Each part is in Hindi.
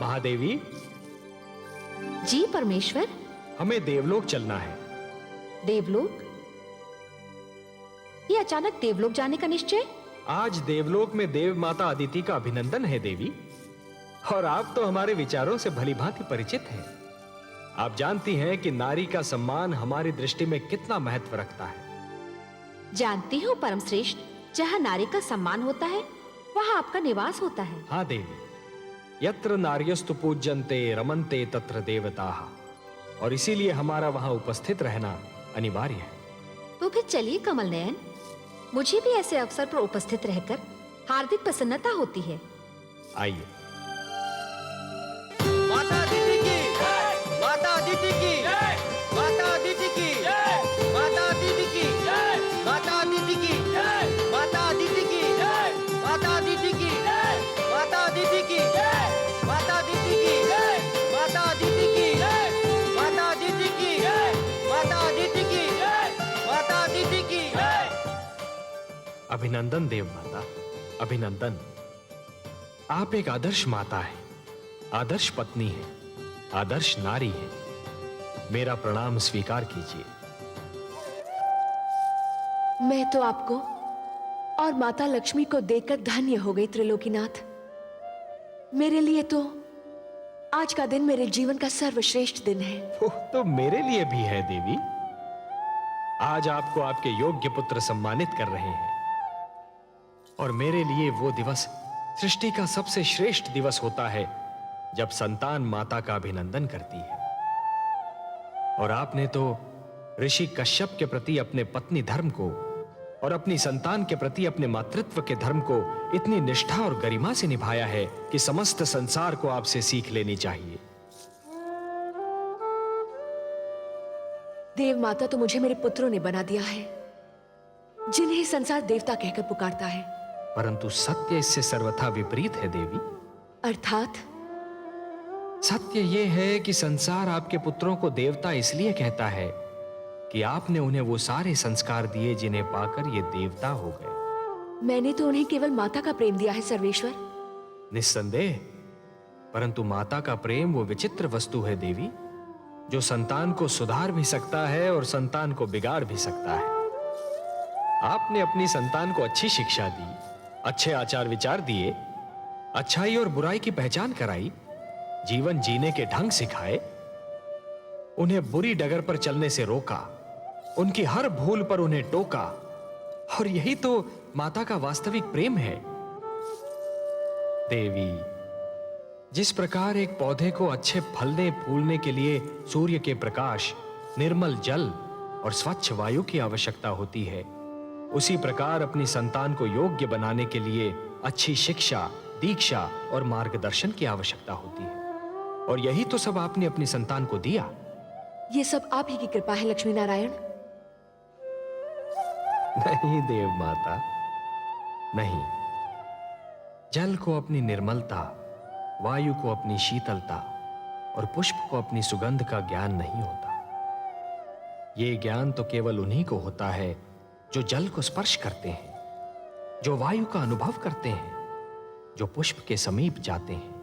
महादेवी। जी परमेश्वर। हमें देवलोक चलना है। देवलोक? ये अचानक देवलोक जाने का निश्चय? आज देवलोक में देव माता अदिति का अभिनंदन है देवी, और आप तो हमारे विचारों से भलीभांति परिचित हैं। आप जानती हैं कि नारी का सम्मान हमारी दृष्टि में कितना महत्व रखता है। जानती हूँ परम श्रेष्ठ, जहाँ नारी का सम्मान होता है वहाँ आपका निवास होता है। हाँ देवी, यत्र नार्यस्तु पूज्यन्ते रमन्ते तत्र देवताः, और इसीलिए हमारा वहां उपस्थित रहना अनिवार्य है। तो फिर चलिए कमल नयन, मुझे भी ऐसे अवसर पर उपस्थित रहकर हार्दिक प्रसन्नता होती है। आइए। माता अदिति की, माता अदिति की, माता अदिति की, माता अदिति की, माता अदिति की, माता अदिति की, माता अदिति की, माता अदिति की, माता अदिति की, माता अदिति की, माता अदिति की, माता अदिति की, माता अदिति की। अभिनंदन देव माता, अभिनंदन। आप एक आदर्श माता है, आदर्श पत्नी है, आदर्श नारी है। मेरा प्रणाम स्वीकार कीजिए। मैं तो आपको और माता लक्ष्मी को देखकर धन्य हो गई त्रिलोकीनाथ। मेरे लिए तो आज का दिन मेरे जीवन का सर्वश्रेष्ठ दिन है। वो तो मेरे लिए भी है देवी। आज आपको आपके योग्य पुत्र सम्मानित कर रहे हैं, और मेरे लिए वो दिवस सृष्टि का सबसे श्रेष्ठ दिवस होता है जब संतान माता का अभिनंदन करती है। और आपने तो ऋषि कश्यप के प्रति अपने पत्नी धर्म को और अपनी संतान के प्रति अपने मातृत्व के धर्म को इतनी निष्ठा और गरिमा से निभाया है कि समस्त संसार को आपसे सीख लेनी चाहिए। देव माता तो मुझे मेरे पुत्रों ने बना दिया है, जिन्हें संसार देवता कहकर पुकारता है। परंतु सत्य इससे सर्वथा विपरीत है देवी। अर्थात? सत्य यह है कि संसार आपके पुत्रों को देवता इसलिए कहता है कि आपने उन्हें वो सारे संस्कार दिए जिन्हें पाकर ये देवता हो गए। मैंने तो उन्हें केवल माता का प्रेम दिया है सर्वेश्वर। निस्संदेह, परंतु माता का प्रेम वो विचित्र वस्तु है देवी, जो संतान को सुधार भी सकता है और संतान को बिगाड़ भी सकता है। आपने अपनी संतान को अच्छी शिक्षा दी, अच्छे आचार विचार दिए, अच्छाई और बुराई की पहचान कराई, जीवन जीने के ढंग सिखाए, उन्हें बुरी डगर पर चलने से रोका, उनकी हर भूल पर उन्हें टोका, और यही तो माता का वास्तविक प्रेम है। देवी, जिस प्रकार एक पौधे को अच्छे फलने फूलने के लिए सूर्य के प्रकाश, निर्मल जल और स्वच्छ वायु की आवश्यकता होती है, उसी प्रकार अपनी संतान को योग्य बनाने के लिए अच्छी शिक्षा, दीक्षा और मार्गदर्शन की आवश्यकता होती है। और यही तो सब आपने अपनी संतान को दिया। ये सब आप ही की कृपा है लक्ष्मी नारायण। नहीं देव माता, नहीं। जल को अपनी निर्मलता, वायु को अपनी शीतलता और पुष्प को अपनी सुगंध का ज्ञान नहीं होता। ये ज्ञान तो केवल उन्हीं को होता है जो जल को स्पर्श करते हैं, जो वायु का अनुभव करते हैं, जो पुष्प के समीप जाते हैं।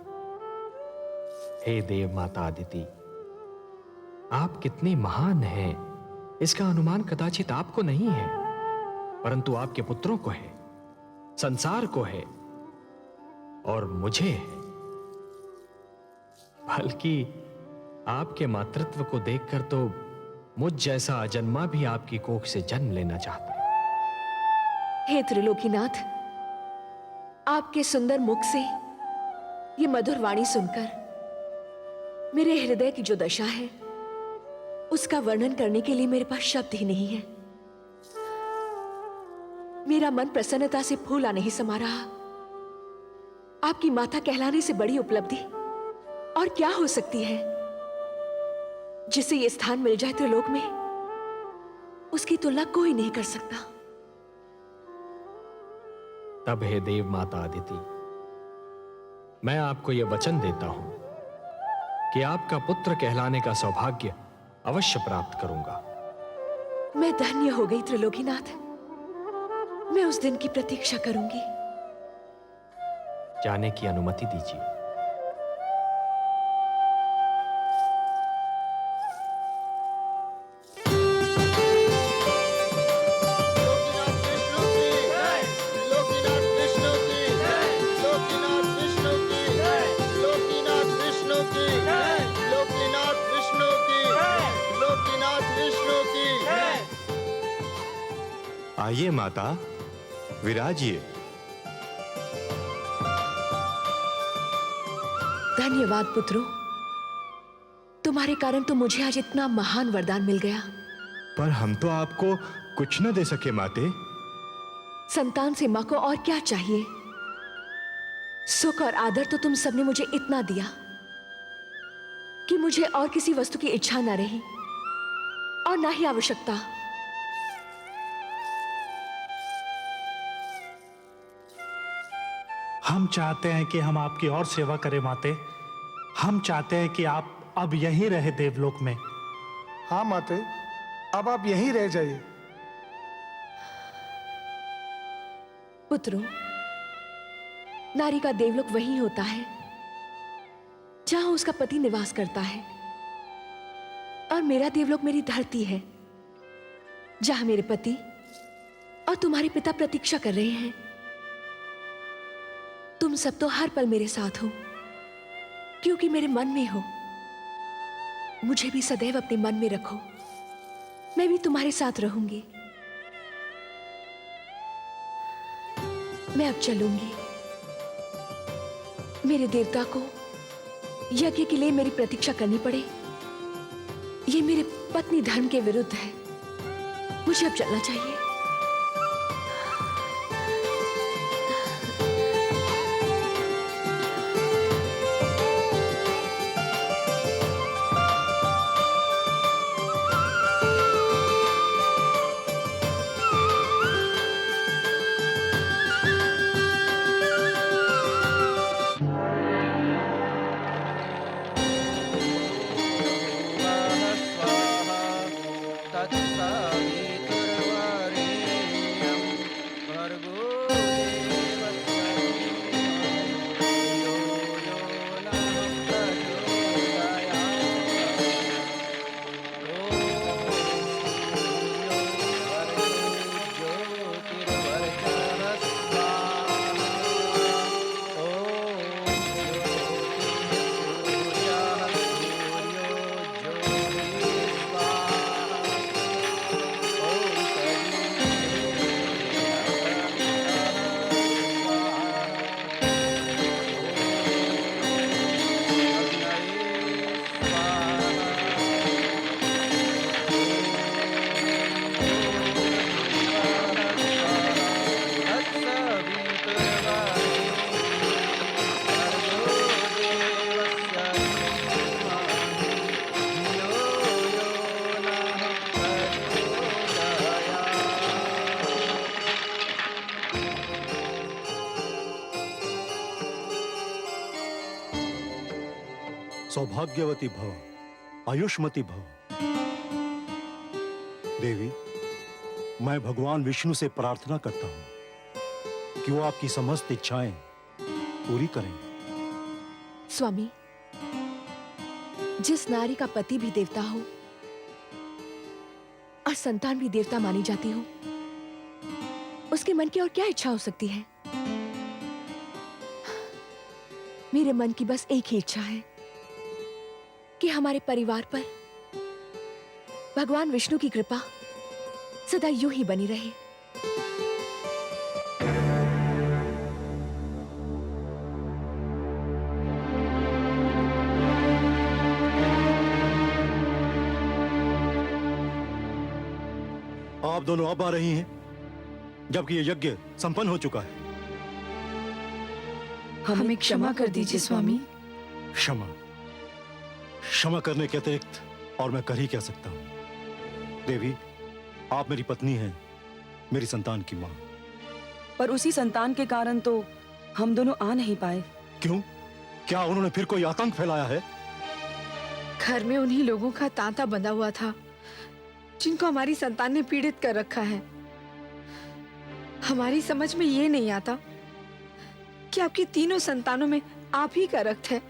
हे देव माता अदिति, आप कितनी महान हैं, इसका अनुमान कदाचित आपको नहीं है, परंतु आपके पुत्रों को है, संसार को है और मुझे है। बल्कि आपके मातृत्व को देखकर तो मुझ जैसा अजन्मा भी आपकी कोख से जन्म लेना चाहता है। हे त्रिलोकीनाथ, आपके सुंदर मुख से ये मधुर वाणी सुनकर मेरे हृदय की जो दशा है उसका वर्णन करने के लिए मेरे पास शब्द ही नहीं है। मेरा मन प्रसन्नता से फूला नहीं समा रहा। आपकी माता कहलाने से बड़ी उपलब्धि और क्या हो सकती है। जिसे ये स्थान मिल जाए त्रिलोक में, उसकी तुलना कोई नहीं कर सकता। तब हे देव माता अदिति, मैं आपको यह वचन देता हूं कि आपका पुत्र कहलाने का सौभाग्य अवश्य प्राप्त करूंगा। मैं धन्य हो गई त्रिलोकीनाथ। मैं उस दिन की प्रतीक्षा करूंगी। जाने की अनुमति दीजिए। आइए माता, विराजिए। धन्यवाद पुत्रों, तुम्हारे कारण तो मुझे आज इतना महान वरदान मिल गया। पर हम तो आपको कुछ न दे सके माते। संतान से मां को और क्या चाहिए? सुख और आदर तो तुम सबने मुझे इतना दिया कि मुझे और किसी वस्तु की इच्छा ना रही और ना ही आवश्यकता। हम चाहते हैं कि हम आपकी और सेवा करें माते। हम चाहते हैं कि आप अब यहीं रहे देवलोक में। हाँ माते, अब आप यहीं रह जाइए। पुत्रों, नारी का देवलोक वही होता है जहां उसका पति निवास करता है, और मेरा देवलोक मेरी धरती है जहां मेरे पति और तुम्हारे पिता प्रतीक्षा कर रहे हैं। तुम सब तो हर पल मेरे साथ हो, क्योंकि मेरे मन में हो। मुझे भी सदैव अपने मन में रखो, मैं भी तुम्हारे साथ रहूंगी। मैं अब चलूंगी। मेरे देवता को यज्ञ के लिए मेरी प्रतीक्षा करनी पड़े, ये मेरे पत्नी धर्म के विरुद्ध है। मुझे अब चलना चाहिए। सौभाग्यवती भव, आयुष्मती भव। देवी, मैं भगवान विष्णु से प्रार्थना करता हूं कि वो आपकी समस्त इच्छाएं पूरी करें। स्वामी, जिस नारी का पति भी देवता हो और संतान भी देवता मानी जाती हो, उसके मन की और क्या इच्छा हो सकती है? मेरे मन की बस एक ही इच्छा है कि हमारे परिवार पर भगवान विष्णु की कृपा सदा यूं ही बनी रहे। आप दोनों अब आ रही हैं, जबकि ये यज्ञ संपन्न हो चुका है। हमें क्षमा कर दीजिए स्वामी। क्षमा क्षमा करने के अतिरिक्त और मैं कर ही क्या सकता हूं। देवी, आप मेरी पत्नी हैं, मेरी संतान की मां। पर उसी संतान के कारण तो हम दोनों आ नहीं पाए। क्यों? क्या उन्होंने फिर कोई आतंक फैलाया है? घर में उन्हीं लोगों का तांता बंधा हुआ था जिनको हमारी संतान ने पीड़ित कर रखा है। हमारी समझ में ये नहीं आता कि आपकी तीनों संतानों में आप ही का रक्त है।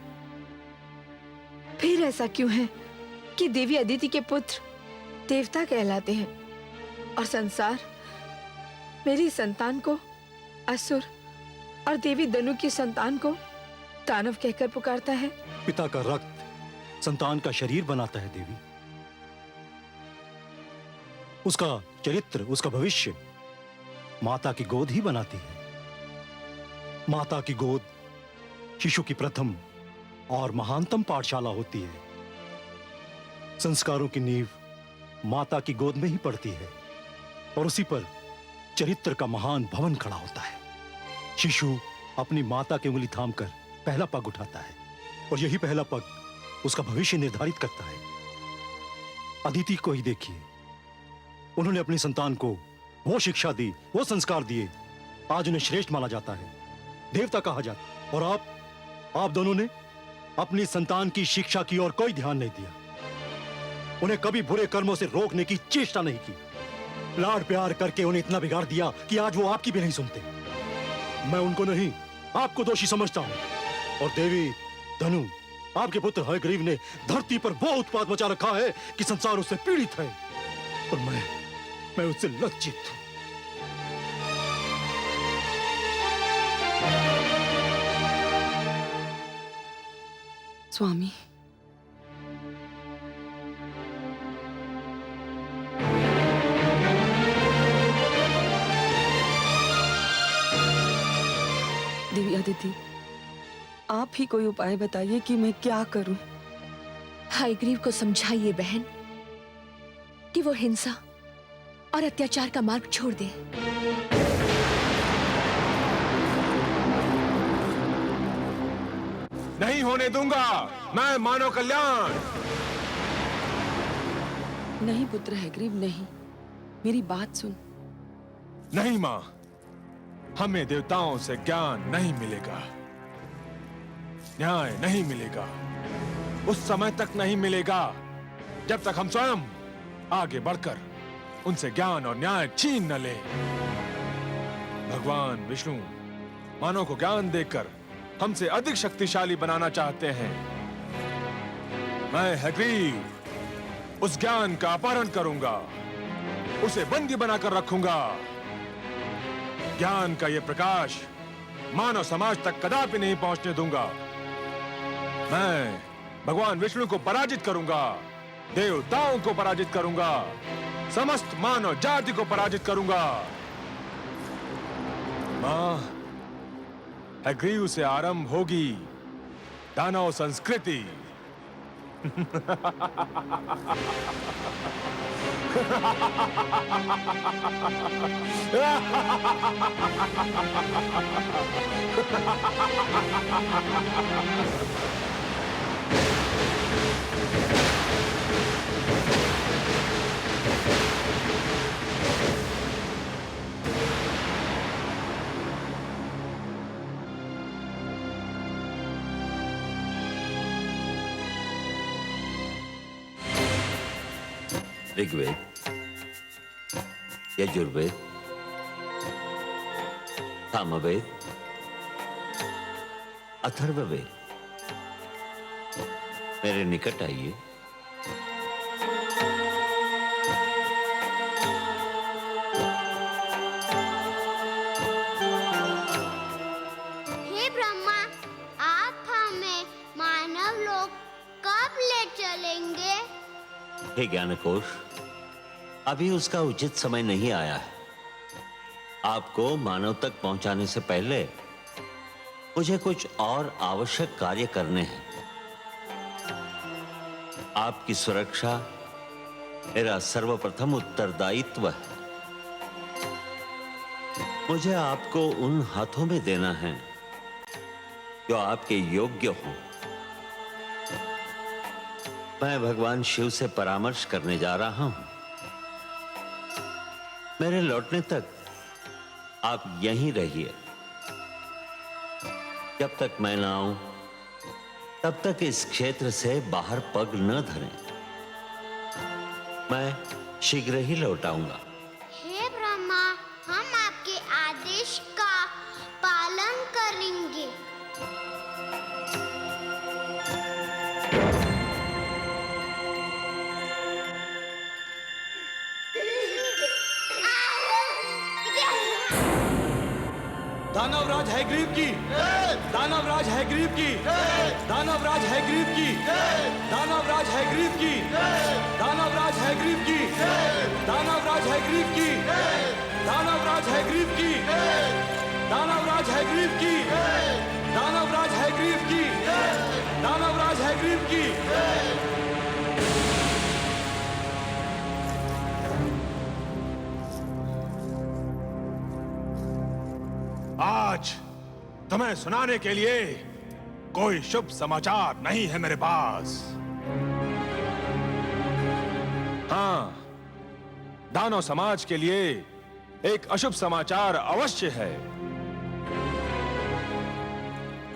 फिर ऐसा क्यों है कि देवी अदिति के पुत्र देवता कहलाते हैं और संसार मेरी संतान को असुर और देवी दनु की संतान को दानव कहकर पुकारता है? पिता का रक्त संतान का शरीर बनाता है देवी। उसका चरित्र, उसका भविष्य माता की गोद ही बनाती है। माता की गोद शिशु की प्रथम और महानतम पाठशाला होती है। संस्कारों की नींव माता की गोद में ही पड़ती है और उसी पर चरित्र का महान भवन खड़ा होता है। शिशु अपनी माता की उंगली थामकर पहला पग उठाता है और यही पहला पग उसका भविष्य निर्धारित करता है। अदिति को ही देखिए, उन्होंने अपनी संतान को वो शिक्षा दी, वो संस्कार दिए, आज उन्हें श्रेष्ठ माना जाता है, देवता कहा जाता है। और आप दोनों ने अपनी संतान की शिक्षा की ओर कोई ध्यान नहीं दिया, उन्हें कभी बुरे कर्मों से रोकने की चेष्टा नहीं की। लाड प्यार करके उन्हें इतना बिगाड़ दिया कि आज वो आपकी भी नहीं सुनते। मैं उनको नहीं, आपको दोषी समझता हूं। और देवी धनु, आपके पुत्र हयग्रीव ने धरती पर वो उत्पात मचा रखा है कि संसार उससे पीड़ित है और मैं उससे लज्जित हूं। स्वामी, देवी अदिति, आप ही कोई उपाय बताइए कि मैं क्या करूं। हयग्रीव को समझाइए बहन कि वो हिंसा और अत्याचार का मार्ग छोड़ दे। नहीं होने दूंगा मैं मानव कल्याण। नहीं पुत्र हयग्रीव, नहीं, मेरी बात सुन। नहीं मां, हमें देवताओं से ज्ञान नहीं मिलेगा, न्याय नहीं मिलेगा, उस समय तक नहीं मिलेगा जब तक हम स्वयं आगे बढ़कर उनसे ज्ञान और न्याय छीन न लें। भगवान विष्णु मानव को ज्ञान देकर हमसे अधिक शक्तिशाली बनाना चाहते हैं। मैं हयग्रीव उस ज्ञान का अपहरण करूंगा, उसे बंदी बनाकर रखूंगा। ज्ञान का यह प्रकाश मानव समाज तक कदापि नहीं पहुंचने दूंगा। मैं भगवान विष्णु को पराजित करूंगा, देवताओं को पराजित करूंगा, समस्त मानव जाति को पराजित करूंगा। मां, हयग्रीव से आरंभ होगी दानव संस्कृति। ऋग्वेद, यजुर्वेद, सामवेद, अथर्ववेद, मेरे निकट आइए। हे ब्रह्मा, आप हमें मानव लोक कब ले चलेंगे? हे ज्ञानकोश, अभी उसका उचित समय नहीं आया है। आपको मानव तक पहुंचाने से पहले मुझे कुछ और आवश्यक कार्य करने हैं। आपकी सुरक्षा मेरा सर्वप्रथम उत्तरदायित्व है। मुझे आपको उन हाथों में देना है जो आपके योग्य हों। मैं भगवान शिव से परामर्श करने जा रहा हूं। मेरे लौटने तक आप यहीं रहिए। जब तक मैं ना आऊं तब तक इस क्षेत्र से बाहर पग न धरें। मैं शीघ्र ही लौट आऊंगा। हे ब्रह्मा, हम आपके आदेश का पालन करेंगे। दानवराज हयग्रीव की, दानवराज हयग्रीव की, दानवराज हयग्रीव की, दानवराज हयग्रीव की, दानवराज हयग्रीव की, दानवराज हयग्रीव की, दानवराज हैग्रीव की, दानवराज हैग्रीव की, दानवराज हैग्रीव की, दानवराज हैग्रीव की। आज तुम्हें सुनाने के लिए कोई शुभ समाचार नहीं है मेरे पास। हाँ, दानव समाज के लिए एक अशुभ समाचार अवश्य है।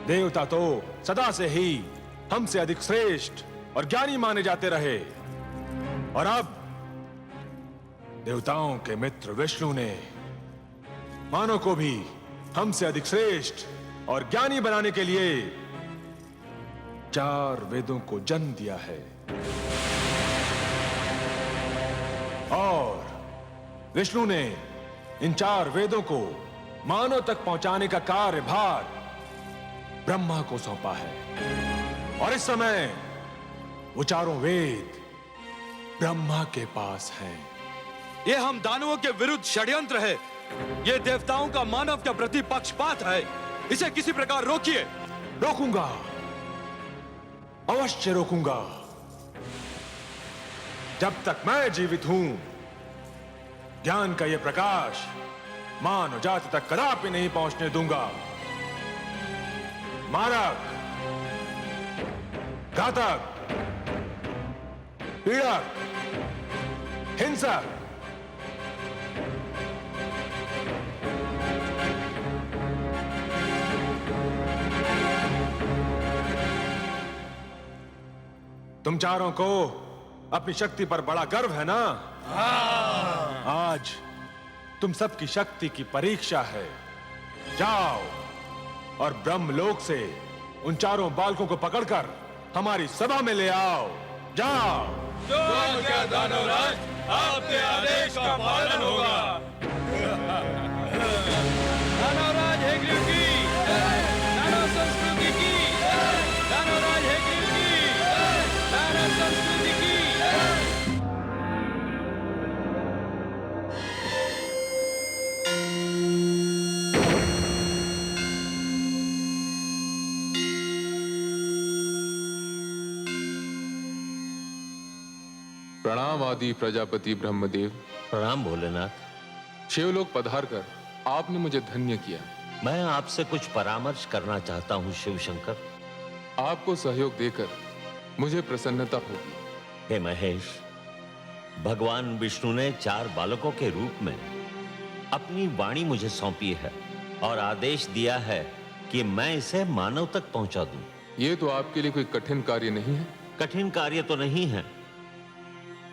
देवता तो सदा से ही हमसे अधिक श्रेष्ठ और ज्ञानी माने जाते रहे, और अब देवताओं के मित्र विष्णु ने मानव को भी हमसे अधिक श्रेष्ठ और ज्ञानी बनाने के लिए 4 वेदों को जन्म दिया है। और विष्णु ने इन 4 वेदों को मानव तक पहुंचाने का कार्यभार ब्रह्मा को सौंपा है, और इस समय वो 4 वेद ब्रह्मा के पास हैं। ये हम दानवों के विरुद्ध षड्यंत्र है। ये देवताओं का मानव के प्रति पक्षपात है। इसे किसी प्रकार रोकिए। रोकूंगा, अवश्य रोकूंगा। जब तक मैं जीवित हूं, ज्ञान का यह प्रकाश मानव जाति तक कदापि नहीं पहुंचने दूंगा। मारक, घातक, पीड़क, हिंसक, तुम चारों को अपनी शक्ति पर बड़ा गर्व है ना? आज तुम सबकी शक्ति की परीक्षा है। जाओ और ब्रह्मलोक से उन 4 बालकों को पकड़कर हमारी सभा में ले आओ। जाओ। जो क्या दानवराज, आपके आदेश का पालन होगा। दानवराज हैग्रीव की, दानव संस्कृति की, दानवराज हैग्रीव की, दानव संस्कृति की। प्रणाम आदि प्रजापति ब्रह्मदेव। प्रणाम भोलेनाथ। शिवलोक पधार कर आपने मुझे धन्य किया। मैं आपसे कुछ परामर्श करना चाहता हूँ शिव शंकर। आपको सहयोग देकर मुझे प्रसन्नता होगी। हे महेश, भगवान विष्णु ने 4 बालकों के रूप में अपनी वाणी मुझे सौंपी है और आदेश दिया है कि मैं इसे मानव तक पहुंचा दूं। ये तो आपके लिए कोई कठिन कार्य नहीं है। कठिन कार्य तो नहीं है,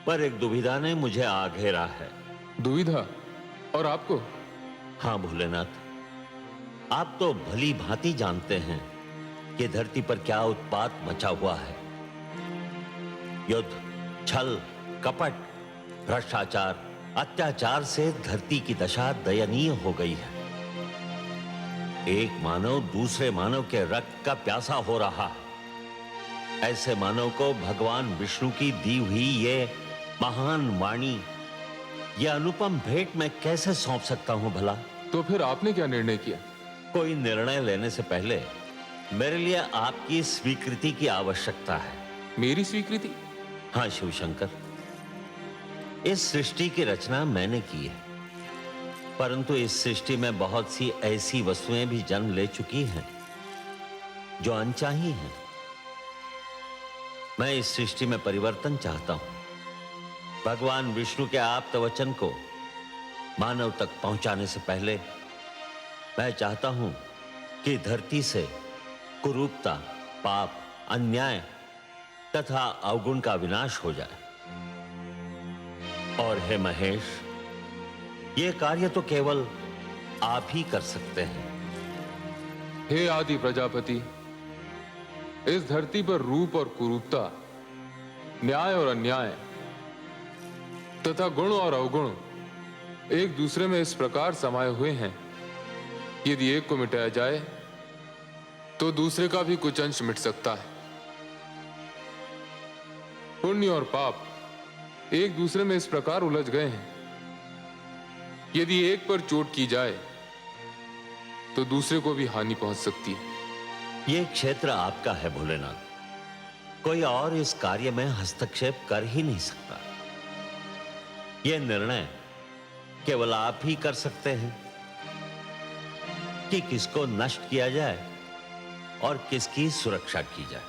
पर एक दुविधा ने मुझे आ घेरा है। दुविधा? और आपको? हाँ भोलेनाथ, आप तो भली भांति जानते हैं कि धरती पर क्या उत्पात मचा हुआ है। युद्ध, छल, कपट, भ्रष्टाचार, अत्याचार से धरती की दशा दयनीय हो गई है। एक मानव दूसरे मानव के रक्त का प्यासा हो रहा है। ऐसे मानव को भगवान विष्णु की दी हुई ये महान वाणी, यह अनुपम भेंट मैं कैसे सौंप सकता हूं भला? तो फिर आपने क्या निर्णय किया? कोई निर्णय लेने से पहले मेरे लिए आपकी स्वीकृति की आवश्यकता है। मेरी स्वीकृति? हाँ शिव शंकर, इस सृष्टि की रचना मैंने की है, परंतु इस सृष्टि में बहुत सी ऐसी वस्तुएं भी जन्म ले चुकी हैं जो अनचाही हैं। मैं इस सृष्टि में परिवर्तन चाहता हूं। भगवान विष्णु के आप्त वचन को मानव तक पहुंचाने से पहले मैं चाहता हूं कि धरती से कुरूपता, पाप, अन्याय तथा अवगुण का विनाश हो जाए। और हे महेश, यह कार्य तो केवल आप ही कर सकते हैं। हे आदि प्रजापति, इस धरती पर रूप और कुरूपता, न्याय और अन्याय तथा गुण और अवगुण एक दूसरे में इस प्रकार समाये हुए हैं, यदि एक को मिटाया जाए तो दूसरे का भी कुछ अंश मिट सकता है। पुण्य और पाप एक दूसरे में इस प्रकार उलझ गए हैं यदि एक पर चोट की जाए तो दूसरे को भी हानि पहुंच सकती है। यह क्षेत्र आपका है भोलेनाथ, कोई और इस कार्य में हस्तक्षेप कर ही नहीं सकता। यह निर्णय केवल आप ही कर सकते हैं कि किसको नष्ट किया जाए और किसकी सुरक्षा की जाए।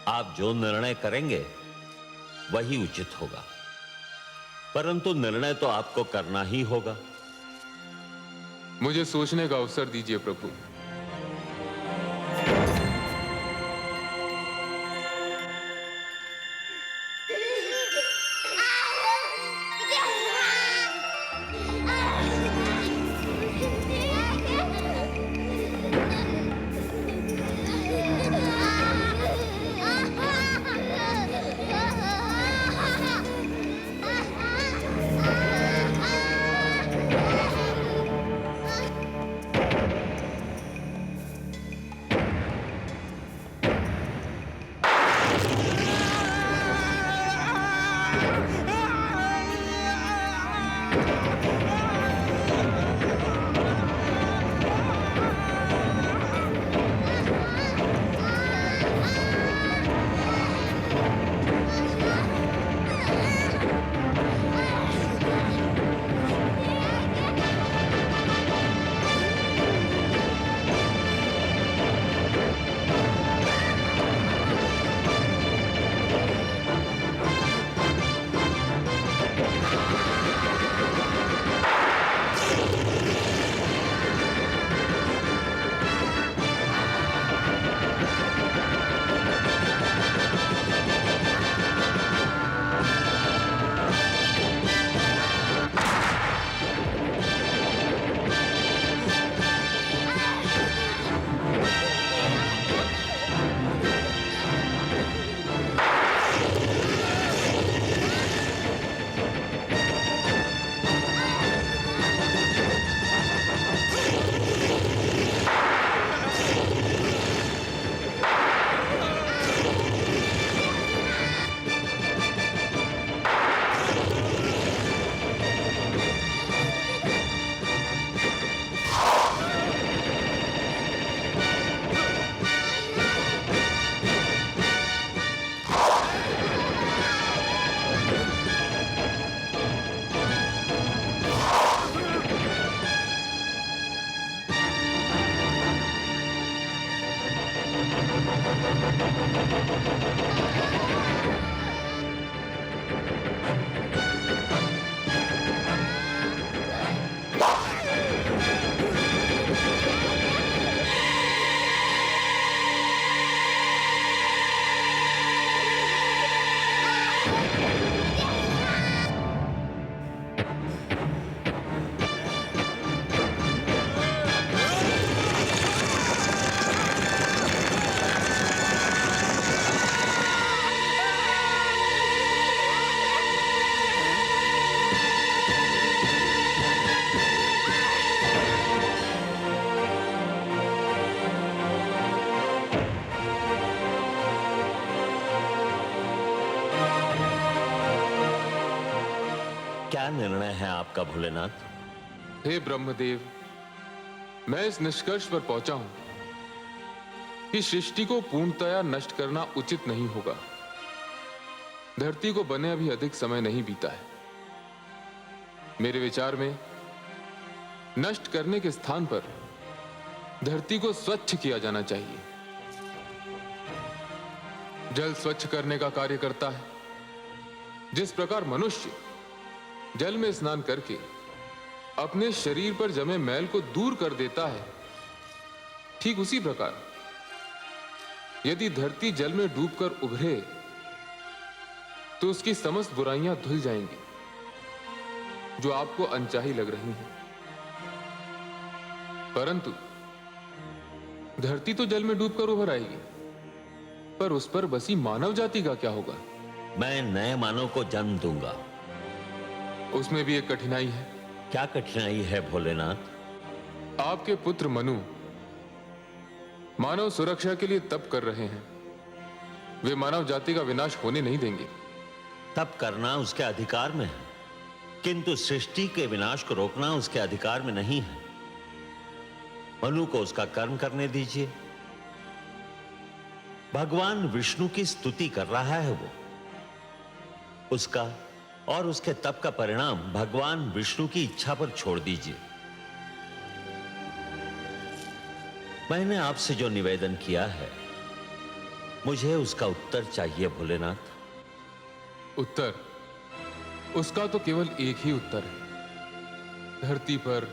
आप जो निर्णय करेंगे वही उचित होगा, परंतु निर्णय तो आपको करना ही होगा। मुझे सोचने का अवसर दीजिए प्रभु। क्या निर्णय है आपका भोलेनाथ? हे ब्रह्मदेव, मैं इस निष्कर्ष पर पहुंचा हूं कि सृष्टि को पूर्णतया नष्ट करना उचित नहीं होगा। धरती को बने अभी अधिक समय नहीं बीता है। मेरे विचार में नष्ट करने के स्थान पर धरती को स्वच्छ किया जाना चाहिए। जल स्वच्छ करने का कार्य करता है। जिस प्रकार मनुष्य जल में स्नान करके अपने शरीर पर जमे मैल को दूर कर देता है, ठीक उसी प्रकार यदि धरती जल में डूबकर उभरे तो उसकी समस्त बुराइयां धुल जाएंगी जो आपको अनचाही लग रही हैं। परंतु धरती तो जल में डूबकर उभर आएगी, पर उस पर बसी मानव जाति का क्या होगा? मैं नए मानव को जन्म दूंगा। उसमें भी एक कठिनाई है। क्या कठिनाई है भोलेनाथ? आपके पुत्र मनु मानव सुरक्षा के लिए तप कर रहे हैं। वे मानव जाति का विनाश होने नहीं देंगे। तप करना उसके अधिकार में है। किंतु सृष्टि के विनाश को रोकना उसके अधिकार में नहीं है। मनु को उसका कर्म करने दीजिए। भगवान विष्णु की स्तुति कर रहा है वो। उसका और उसके तप का परिणाम भगवान विष्णु की इच्छा पर छोड़ दीजिए। मैंने आपसे जो निवेदन किया है, मुझे उसका उत्तर चाहिए भोलेनाथ। उत्तर? उसका तो केवल एक ही उत्तर है। धरती पर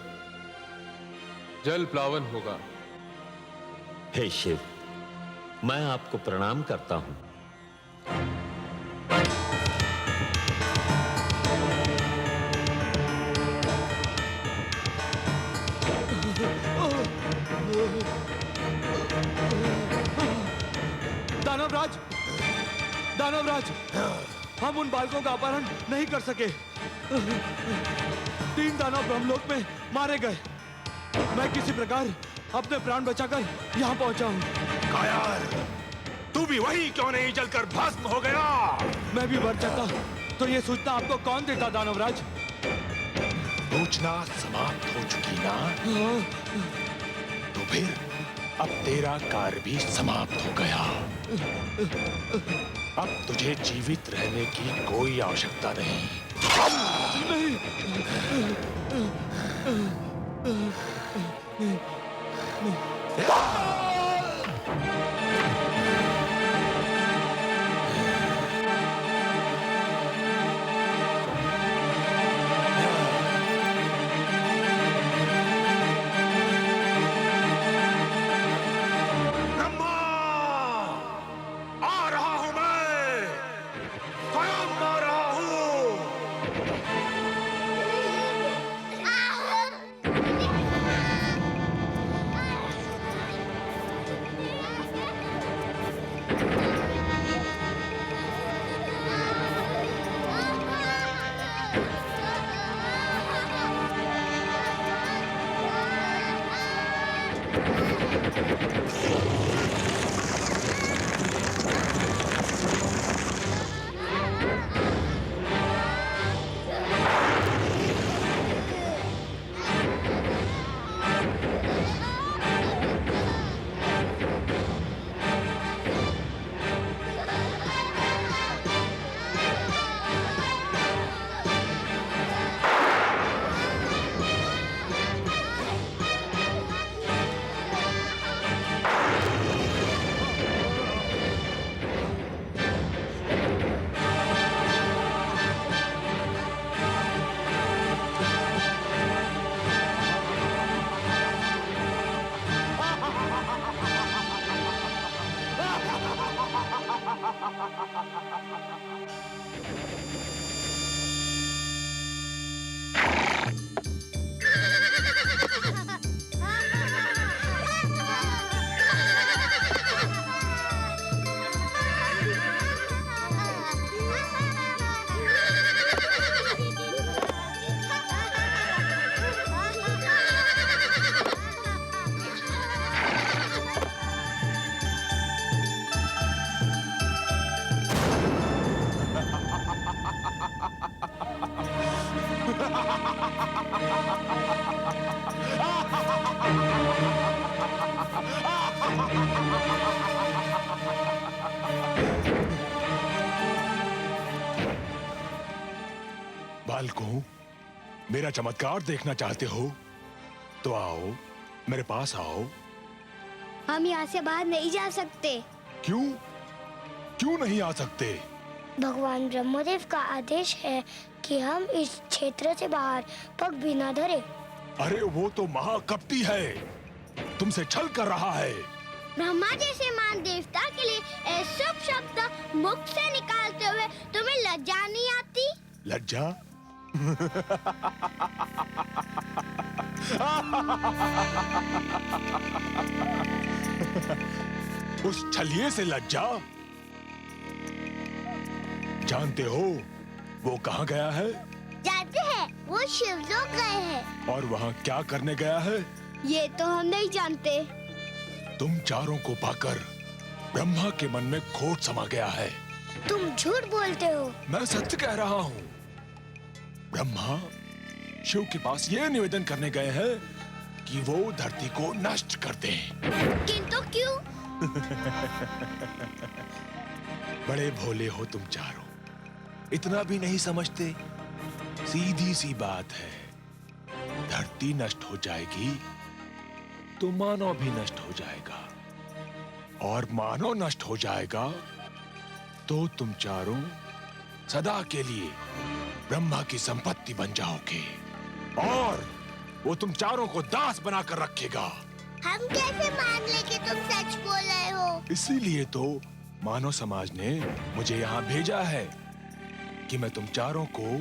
जल प्लावन होगा। हे शिव, मैं आपको प्रणाम करता हूं। दानवराज, दानवराज, हम उन बालकों का अपहरण नहीं कर सके। 3 दानव ब्रह्मलोक में मारे गए। मैं किसी प्रकार अपने प्राण बचाकर यहाँ पहुंचा हूँ। कायर, तू भी वही क्यों नहीं जलकर भस्म हो गया? मैं भी मर जाता तो ये सूचना आपको कौन देता दानवराज? सूचना समाप्त हो चुकी ना? तो फिर अब तेरा कार्य भी समाप्त हो गया। अब तुझे जीवित रहने की कोई आवश्यकता नहीं। बालकों, मेरा चमत्कार देखना चाहते हो तो आओ, मेरे पास आओ। हम यहाँ से बाहर नहीं जा सकते। क्यों? क्यों नहीं आ सकते? भगवान ब्रह्मदेव का आदेश है कि हम इस क्षेत्र से बाहर पग भी न धरे। अरे वो तो महाकपटी है, तुमसे छल कर रहा है। ब्रह्मा जैसे महान देवता के लिए अशुभ शब्द मुख से निकालते हुए तुम्हें लज्जा नहीं आती? लज्जा? उस छलिए से लज्जा? जानते हो वो कहाँ गया है? जानते हैं, वो शिवलोक गए हैं। और वहाँ क्या करने गया है? ये तो हम नहीं जानते। तुम चारों को पाकर ब्रह्मा के मन में खोट समा गया है। तुम झूठ बोलते हो। मैं सत्य कह रहा हूँ। ब्रह्मा शिव के पास ये निवेदन करने गए हैं कि वो धरती को नष्ट कर दें। किंतु क्यों? बड़े भोले हो तुम चारों, इतना भी नहीं समझते? सीधी सी बात है, धरती नष्ट हो जाएगी तो मानव भी नष्ट हो जाएगा, और मानव नष्ट हो जाएगा तो तुम चारों सदा के लिए ब्रह्मा की संपत्ति बन जाओगे, और वो तुम चारों को दास बनाकर रखेगा। हम कैसे मान ले कि तुम सच बोल रहे हो? इसीलिए तो मानव समाज ने मुझे यहाँ भेजा है कि मैं तुम चारों को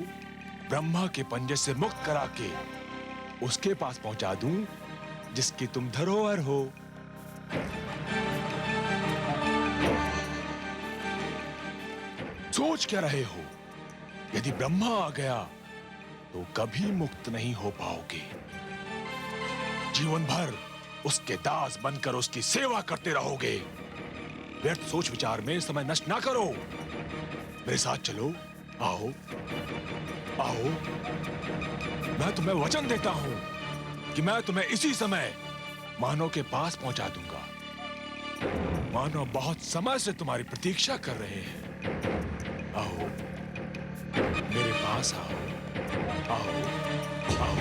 ब्रह्मा के पंजे से मुक्त करा के उसके पास पहुंचा दूं जिसकी तुम धरोहर हो। सोच क्या रहे हो? यदि ब्रह्मा आ गया तो कभी मुक्त नहीं हो पाओगे। जीवन भर उसके दास बनकर उसकी सेवा करते रहोगे। व्यर्थ सोच विचार में समय नष्ट ना करो, मेरे साथ चलो। आओ आओ, मैं तुम्हें वचन देता हूं कि मैं तुम्हें इसी समय मानव के पास पहुंचा दूंगा। मानव बहुत समय से तुम्हारी प्रतीक्षा कर रहे हैं। आओ मेरे पास आओ, आओ आओ।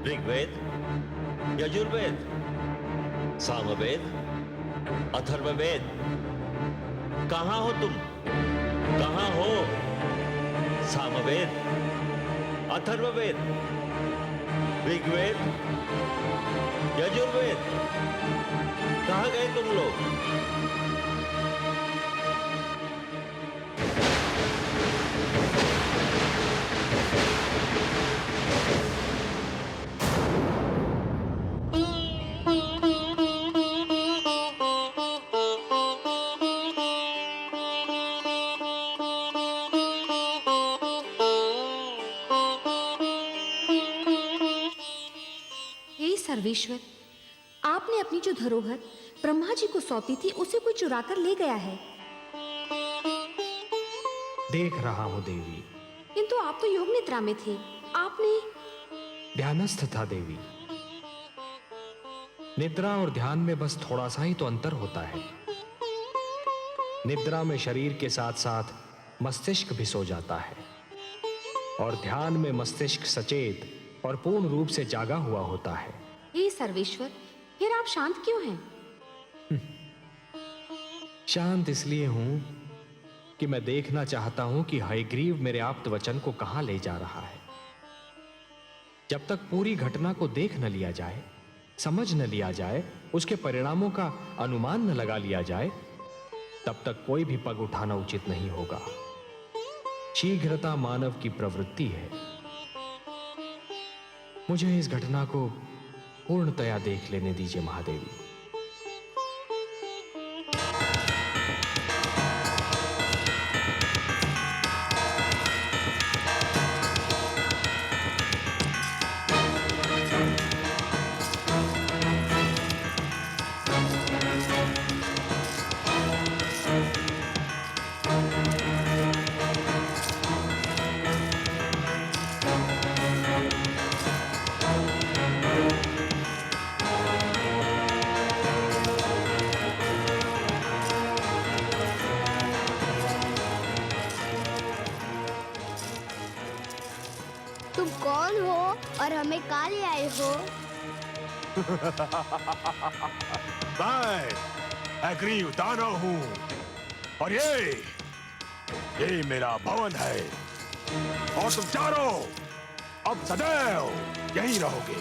ऋग्वेद, यजुर्वेद, सामवेद, अथर्ववेद, कहाँ हो तुम? कहाँ हो? सामवेद, अथर्ववेद, ऋग्वेद, यजुर्वेद, कहाँ गए तुम लोग? सर्वेश्वर, आपने अपनी जो धरोहर ब्रह्मा जी को सौंपी थी उसे कोई चुरा कर ले गया है। देख रहा हूं देवी। किंतु आप तो योग निद्रा में थे, आपने। ध्यानस्थ था देवी। निद्रा और ध्यान में बस थोड़ा सा ही तो अंतर होता है। निद्रा में शरीर के साथ साथ मस्तिष्क भी सो जाता है, और ध्यान में मस्तिष्क सचेत और पूर्ण रूप से जागा हुआ होता है। हे सर्वेश्वर, फिर आप शांत क्यों हैं? शांत इसलिए हूं कि मैं देखना चाहता हूं कि हयग्रीव मेरे आप्त वचन को कहां ले जा रहा है। जब तक पूरी घटना को देख न लिया जाए, समझ न लिया जाए, उसके परिणामों का अनुमान न लगा लिया जाए, तब तक कोई भी पग उठाना उचित नहीं होगा। शीघ्रता मानव की प्रवृत्ति है। मुझे इस घटना को पूर्णतया देख लेने दीजिए महादेवी। तुम कौन हो और हमें कहाँ ले आए हो? मैं हयग्रीव दानव हूँ, और ये मेरा भवन है, और तुम चारों अब सदैव यहीं रहोगे।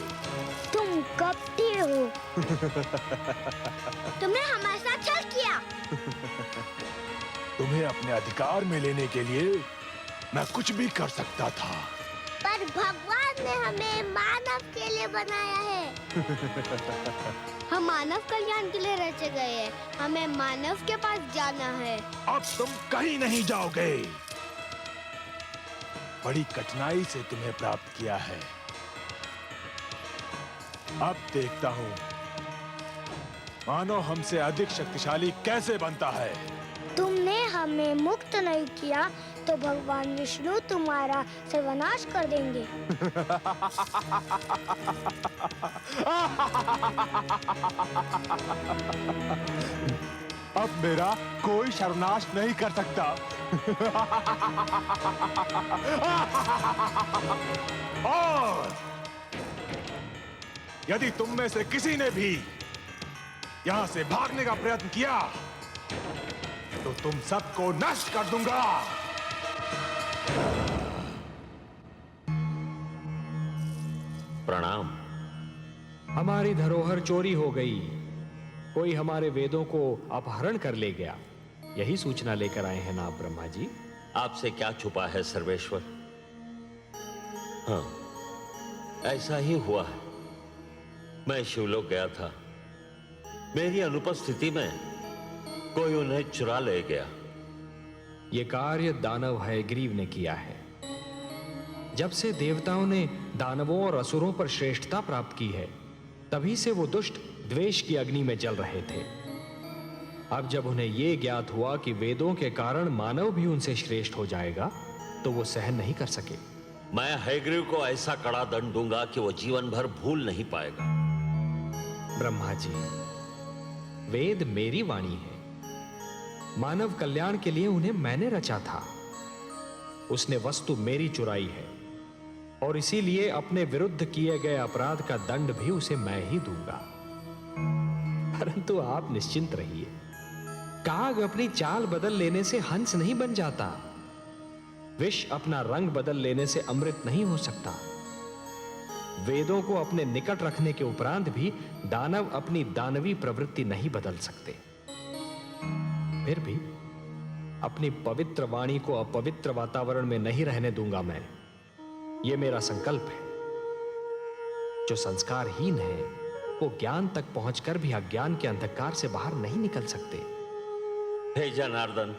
तुम कपटी हो। तुमने हमारे साथ छल किया। तुम्हें अपने अधिकार में लेने के लिए मैं कुछ भी कर सकता था, पर भगवान ने हमें मानव के लिए बनाया है। हम मानव कल्याण के लिए रचे गए हैं। हमें मानव के पास जाना है। अब तुम कहीं नहीं जाओगे। बड़ी कठिनाई से तुम्हें प्राप्त किया है। अब देखता हूं मानव हमसे अधिक शक्तिशाली कैसे बनता है। तुमने हमें मुक्त नहीं किया तो भगवान विष्णु तुम्हारा सर्वनाश कर देंगे। अब मेरा कोई सर्वनाश नहीं कर सकता। और यदि तुम में से किसी ने भी यहां से भागने का प्रयत्न किया तो तुम सबको नष्ट कर दूंगा। प्रणाम। हमारी धरोहर चोरी हो गई। कोई हमारे वेदों को अपहरण कर ले गया। यही सूचना लेकर आए हैं ना आप ब्रह्मा जी? आपसे क्या छुपा है सर्वेश्वर? हाँ, ऐसा ही हुआ है। मैं शिवलोक गया था। मेरी अनुपस्थिति में कोई उन्हें चुरा ले गया। ये कार्य दानव हयग्रीव ने किया है। जब से देवताओं ने दानवों और असुरों पर श्रेष्ठता प्राप्त की है, तभी से वो दुष्ट द्वेष की अग्नि में जल रहे थे। अब जब उन्हें यह ज्ञात हुआ कि वेदों के कारण मानव भी उनसे श्रेष्ठ हो जाएगा, तो वो सहन नहीं कर सके। मैं हयग्रीव को ऐसा कड़ा दंड दूंगा कि वो जीवन भर भूल नहीं पाएगा। ब्रह्मा जी, वेद मेरी वाणी है। मानव कल्याण के लिए उन्हें मैंने रचा था। उसने वस्तु मेरी चुराई है और इसीलिए अपने विरुद्ध किए गए अपराध का दंड भी उसे मैं ही दूंगा। परंतु आप निश्चिंत रहिए। काग अपनी चाल बदल लेने से हंस नहीं बन जाता। विष अपना रंग बदल लेने से अमृत नहीं हो सकता। वेदों को अपने निकट रखने के उपरांत भी दानव अपनी दानवी प्रवृत्ति नहीं बदल सकते। फिर भी अपनी पवित्र वाणी को अपवित्र वातावरण में नहीं रहने दूंगा मैं। यह मेरा संकल्प है। जो संस्कारहीन है वो ज्ञान तक पहुंचकर भी अज्ञान के अंधकार से बाहर नहीं निकल सकते। हे जनार्दन,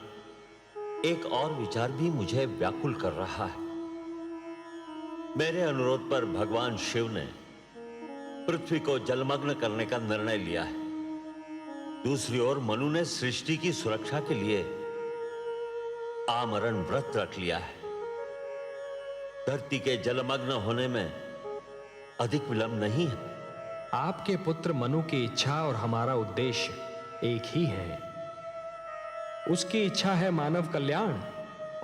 एक और विचार भी मुझे व्याकुल कर रहा है। मेरे अनुरोध पर भगवान शिव ने पृथ्वी को जलमग्न करने का निर्णय लिया है। दूसरी ओर मनु ने सृष्टि की सुरक्षा के लिए आमरण व्रत रख लिया है। धरती के जलमग्न होने में अधिक विलंब नहीं है। आपके पुत्र मनु की इच्छा और हमारा उद्देश्य एक ही है। उसकी इच्छा है मानव कल्याण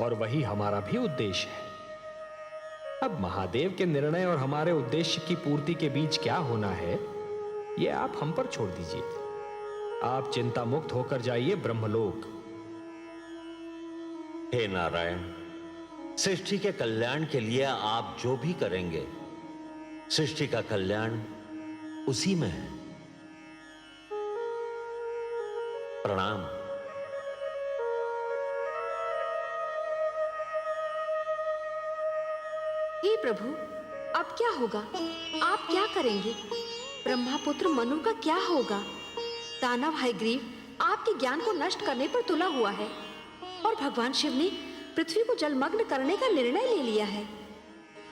और वही हमारा भी उद्देश्य है। अब महादेव के निर्णय और हमारे उद्देश्य की पूर्ति के बीच क्या होना है, यह आप हम पर छोड़ दीजिए। आप चिंता मुक्त होकर जाइए ब्रह्मलोक। हे नारायण, सृष्टि के कल्याण के लिए आप जो भी करेंगे, सृष्टि का कल्याण उसी में है। प्रणाम। हे प्रभु, अब क्या होगा? आप क्या करेंगे? ब्रह्मापुत्र मनु का क्या होगा? दानव हयग्रीव आपके ज्ञान को नष्ट करने पर तुला हुआ है और भगवान शिव ने पृथ्वी को जलमग्न करने का निर्णय ले लिया है।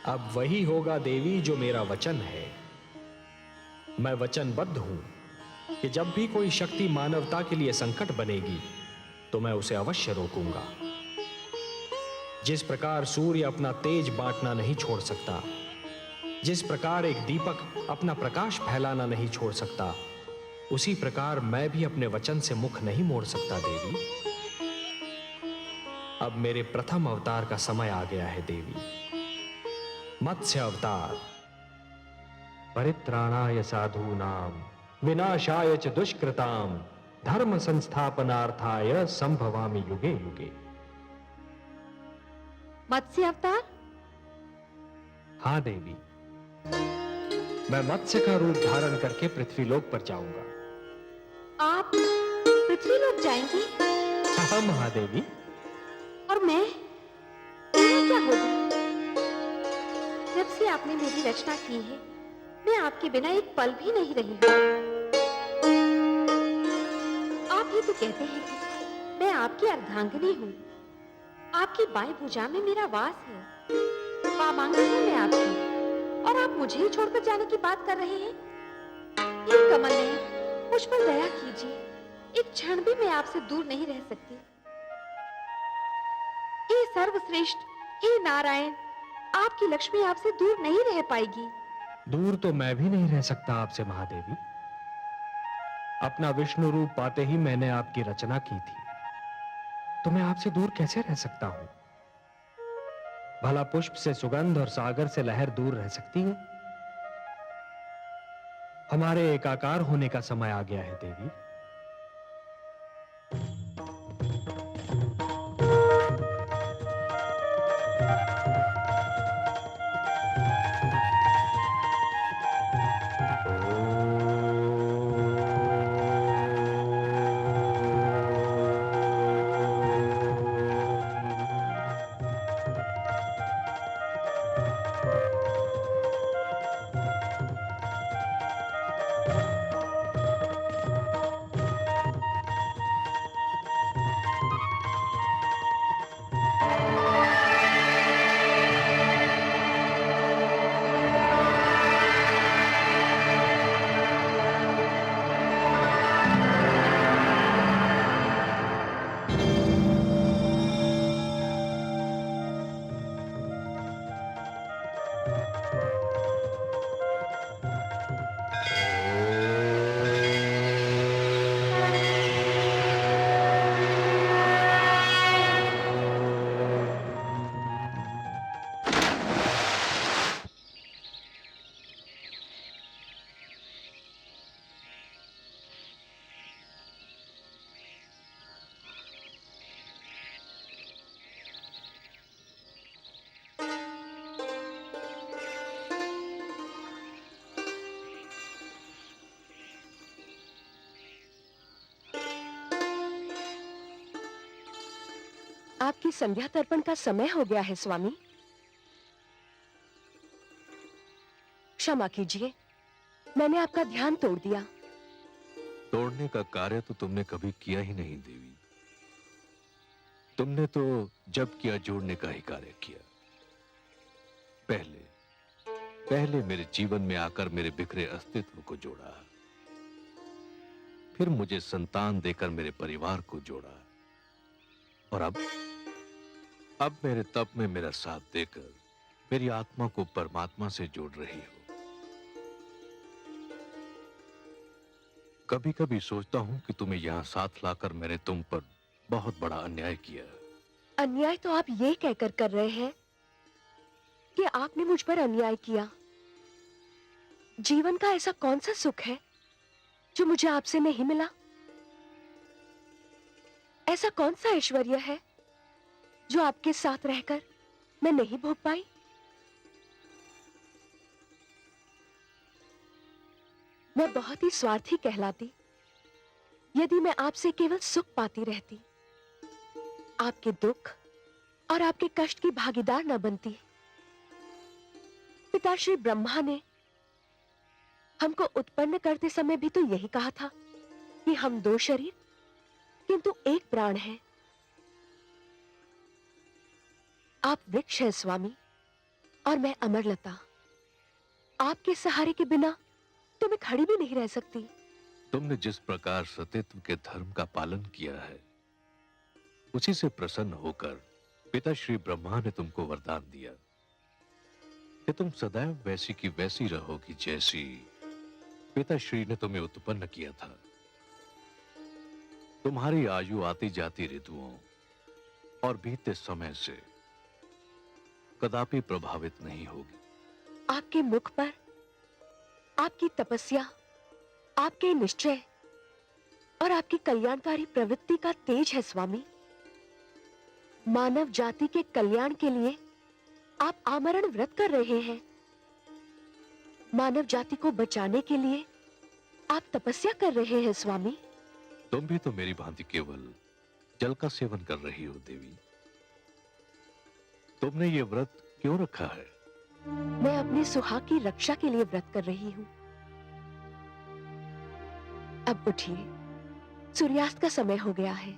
अब वही होगा देवी जो मेरा वचन है। मैं वचनबद्ध हूं कि जब भी कोई शक्ति मानवता के लिए संकट बनेगी तो मैं उसे अवश्य रोकूंगा। जिस प्रकार सूर्य अपना तेज बांटना नहीं छोड़ सकता, जिस प्रकार एक दीपक अपना प्रकाश फैलाना नहीं छोड़ सकता, उसी प्रकार मैं भी अपने वचन से मुख नहीं मोड़ सकता देवी। अब मेरे प्रथम अवतार का समय आ गया है देवी। मत्स्य अवतार। परित्राणाय साधूनाम विनाशाय च दुष्कृताम धर्म संस्थापनार्थाय संभवामि युगे युगे। मत्स्य अवतार? हाँ देवी, मैं मत्स्य का रूप धारण करके पृथ्वीलोक पर जाऊंगा। आप पृथ्वीलोक जाएंगे? हाँ महादेवी। और मैं क्या होगी? जब से आपने मेरी रचना की है, मैं आपके बिना एक पल भी नहीं रही हूँ। आप ही तो कहते हैं कि मैं आपकी अर्धांगिनी हूँ। आपकी बाएं भुजा में मेरा वास है, पामांगी हूँ मैं आपकी, और आप मुझे ही छोड़कर जाने की बात कर रहे हैं। ये कमल नयन, मुझ पर दया कीजिए, एक क्षण भी मैं आपसे दूर नहीं रह सकती। हे सर्वश्रेष्ठ, हे नारायण, आपकी लक्ष्मी आपसे दूर नहीं रह पाएगी। दूर तो मैं भी नहीं रह सकता आपसे महादेवी। अपना विष्णु रूप पाते ही मैंने आपकी रचना की थी, तो मैं आपसे दूर कैसे रह सकता हूं? भला पुष्प से सुगंध और सागर से लहर दूर रह सकती है? हमारे एकाकार होने का समय आ गया है देवी। आपकी संध्या तर्पण का समय हो गया है स्वामी। क्षमा कीजिए, मैंने आपका ध्यान तोड़ दिया। तोड़ने का कार्य तो तुमने कभी किया ही नहीं देवी। तुमने तो जब किया जोड़ने का ही कार्य किया। पहले मेरे जीवन में आकर मेरे बिखरे अस्तित्व को जोड़ा, फिर मुझे संतान देकर मेरे परिवार को जोड़ा, और अब मेरे तप में मेरा साथ देकर मेरी आत्मा को परमात्मा से जोड़ रही हो। कभी कभी सोचता हूं कि तुम्हें यहां साथ लाकर मैंने तुम पर बहुत बड़ा अन्याय किया। अन्याय तो आप ये कहकर कर रहे हैं कि आपने मुझ पर अन्याय किया। जीवन का ऐसा कौन सा सुख है जो मुझे आपसे नहीं मिला? ऐसा कौन सा ऐश्वर्य है जो आपके साथ रहकर मैं नहीं भोग पाई? मैं बहुत ही स्वार्थी कहलाती यदि मैं आपसे केवल सुख पाती रहती, आपके दुख और आपके कष्ट की भागीदार न बनती। पिता श्री ब्रह्मा ने हमको उत्पन्न करते समय भी तो यही कहा था कि हम दो शरीर किंतु एक प्राण है। आप वृक्ष हैं स्वामी, और मैं अमरलता। आपके सहारे के बिना तो मैं खड़ी भी नहीं रह सकती। तुमने जिस प्रकार सतीत्व के धर्म का पालन किया है, उसी से प्रसन्न होकर पिता श्री ब्रह्मा ने तुमको वरदान दिया कि तुम सदैव वैसी की वैसी रहोगी जैसी पिता श्री ने तुम्हें उत्पन्न किया था। तुम्हारी आयु आती जाती ऋतुओं और बीते समय से कदापि प्रभावित नहीं होगी। आपके मुख पर आपकी तपस्या, आपके निश्चय और आपकी कल्याणकारी प्रवृत्ति का तेज है स्वामी। मानव जाति के कल्याण के लिए आप आमरण व्रत कर रहे हैं। मानव जाति को बचाने के लिए आप तपस्या कर रहे हैं स्वामी। तुम भी तो मेरी भांति केवल जल का सेवन कर रही हो देवी। तुमने ये व्रत क्यों रखा है? मैं अपने सुहाग की रक्षा के लिए व्रत कर रही हूँ। अब उठिए, सूर्यास्त का समय हो गया है।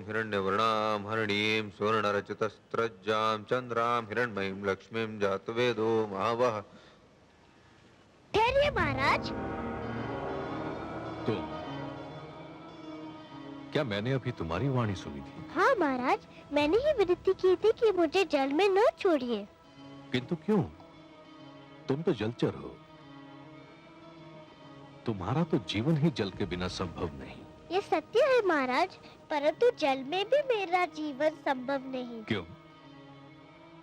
हिरण्यवर्णां हरिणीं सुवर्णरचितस्रज्जां चंद्रां हिरण्मयीं लक्ष्मीं जातवेदो महावः। ठहरिए महाराज। तुम? क्या मैंने अभी तुम्हारी वाणी सुनी थी? हाँ महाराज, मैंने ही विनती की थी कि मुझे जल में न छोड़िए। किंतु क्यों? तुम तो जलचर हो। तुम्हारा तो जीवन ही जल के बिना संभव नहीं। ये सत्य है महाराज, परंतु जल में भी मेरा जीवन संभव नहीं। क्यों?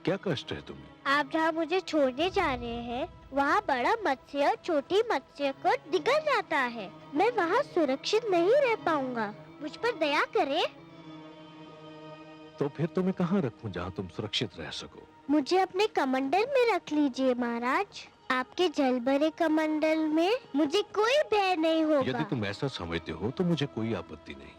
क्या कष्ट है तुम्हें? आप जहाँ मुझे छोड़ने जा रहे हैं, वहाँ बड़ा मत्स्य छोटी मत्स्य को निगल जाता है। मैं वहाँ सुरक्षित नहीं रह पाऊंगा, मुझ पर दया करें। तो फिर तुम्हें कहाँ रखूं जहाँ तुम सुरक्षित रह सको? मुझे अपने कमंडल में रख लीजिए महाराज। आपके जल भरे कमंडल में मुझे कोई भय नहीं होगा। यदि तुम ऐसा समझते हो तो मुझे कोई आपत्ति नहीं।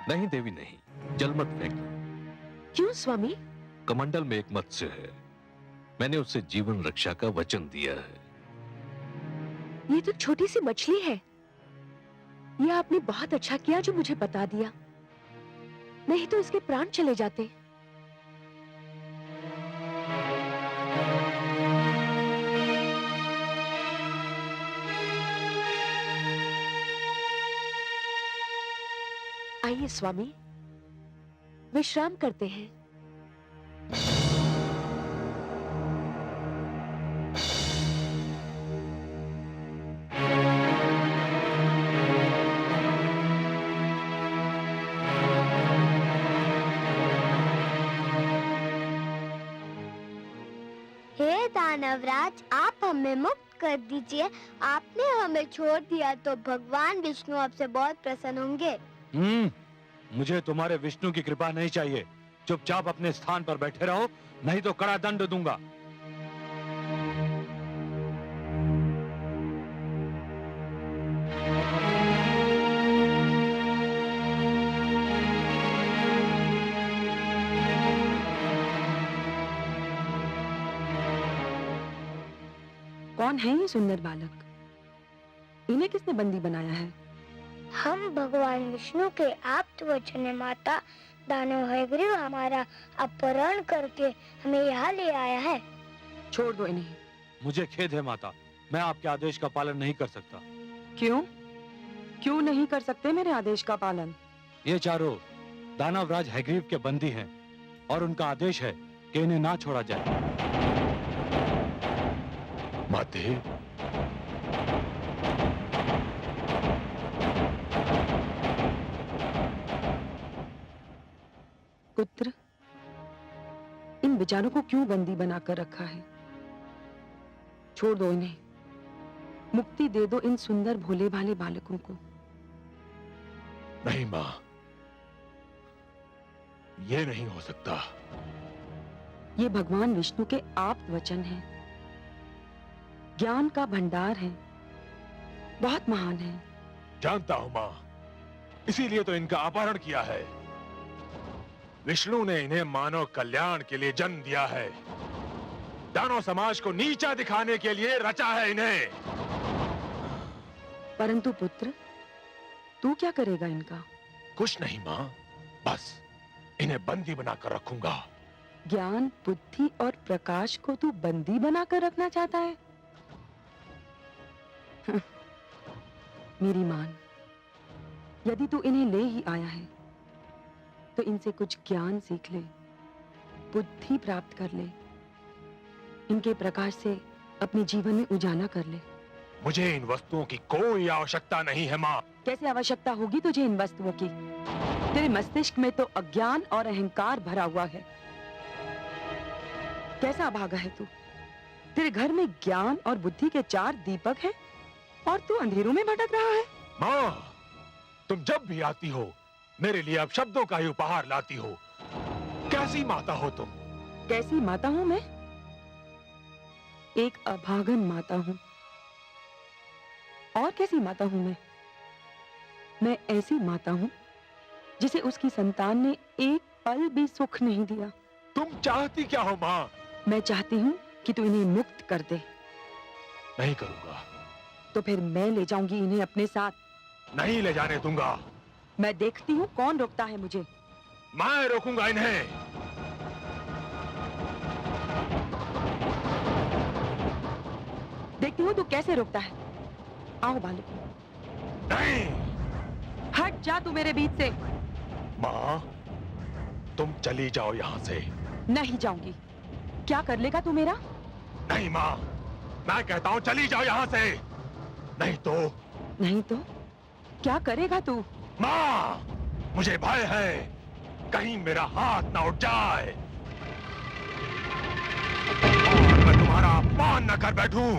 नहीं देवी नहीं, जल मत फेंकना। क्यों स्वामी? कमंडल में एक मत्स्य है, मैंने उससे जीवन रक्षा का वचन दिया है। ये तो छोटी सी मछली है। यह आपने बहुत अच्छा किया जो मुझे बता दिया, नहीं तो इसके प्राण चले जाते। आइए स्वामी, विश्राम करते हैं। हे दानवराज, आप हमें मुक्त कर दीजिए। आपने हमें छोड़ दिया तो भगवान विष्णु आपसे बहुत प्रसन्न होंगे। मुझे तुम्हारे विष्णु की कृपा नहीं चाहिए। चुपचाप अपने स्थान पर बैठे रहो, नहीं तो कड़ा दंड दूंगा। कौन है ये सुंदर बालक? इन्हें किसने बंदी बनाया है? हम भगवान विष्णु के आप्त वचन माता दानव हयग्रीव हमारा अपहरण करके हमें यहाँ ले आया है। छोड़ दो इन्हें। मुझे खेद है माता, मैं आपके आदेश का पालन नहीं कर सकता। क्यों? क्यों नहीं कर सकते मेरे आदेश का पालन? ये चारों दानवराज हयग्रीव के बंदी हैं और उनका आदेश है कि इन्हें ना छोड़ा जाए। माते, पुत्र, इन बेचारों को क्यों बंदी बनाकर रखा है? छोड़ दो इन्हें, मुक्ति दे दो इन सुंदर भोले भाले बालकों को। नहीं मां, ये नहीं हो सकता। ये भगवान विष्णु के आप्त वचन हैं, ज्ञान का भंडार है, बहुत महान है। जानता हूं मां, इसीलिए तो इनका अपहरण किया है। विष्णु ने इन्हें मानव कल्याण के लिए जन्म दिया है, दानव समाज को नीचा दिखाने के लिए रचा है इन्हें। परंतु पुत्र, तू क्या करेगा इनका? कुछ नहीं मां, बस इन्हें बंदी बनाकर रखूंगा। ज्ञान, बुद्धि और प्रकाश को तू बंदी बनाकर रखना चाहता है? मेरी मान, यदि तू इन्हें ले ही आया है तो इनसे कुछ ज्ञान सीख ले, बुद्धि प्राप्त कर ले, इनके प्रकाश से अपने जीवन में उजाला कर ले। मुझे इन वस्तुओं की कोई आवश्यकता नहीं है मां। कैसे आवश्यकता होगी तुझे इन वस्तुओं की? तेरे मस्तिष्क में तो अज्ञान और अहंकार भरा हुआ है। कैसा अभागा है तू? तेरे घर में ज्ञान और बुद्धि के 4 दीपक हैं और तू अंधेरों में भटक रहा है। मां, तुम जब भी आती हो मेरे लिए अब शब्दों का ही उपहार लाती हो। कैसी माता हो तुम? कैसी माता हूं मैं? एक अभागन माता हूं। और कैसी माता हूं मैं? मैं ऐसी माता हूं जिसे उसकी संतान ने एक पल भी सुख नहीं दिया। तुम चाहती क्या हो मां? मैं चाहती हूं कि तू इन्हें मुक्त कर दे। नहीं करूंगा। तो फिर मैं ले जाऊंगी इन्हें अपने साथ। नहीं ले जाने दूंगा। मैं देखती हूँ कौन रोकता है मुझे। मैं रोकूंगा इन्हें। देखती हूँ तू कैसे रोकता है। आओ बालक। नहीं। हट जा तू मेरे बीच से। माँ, तुम चली जाओ यहाँ से। नहीं जाऊंगी। क्या कर लेगा तू मेरा? नहीं माँ, मैं कहता हूँ चली जाओ यहाँ से। नहीं तो। नहीं तो क्या करेगा तू? माँ, मुझे भय है कहीं मेरा हाथ ना उठ जाए और मैं तुम्हारा अपमान न कर बैठूं।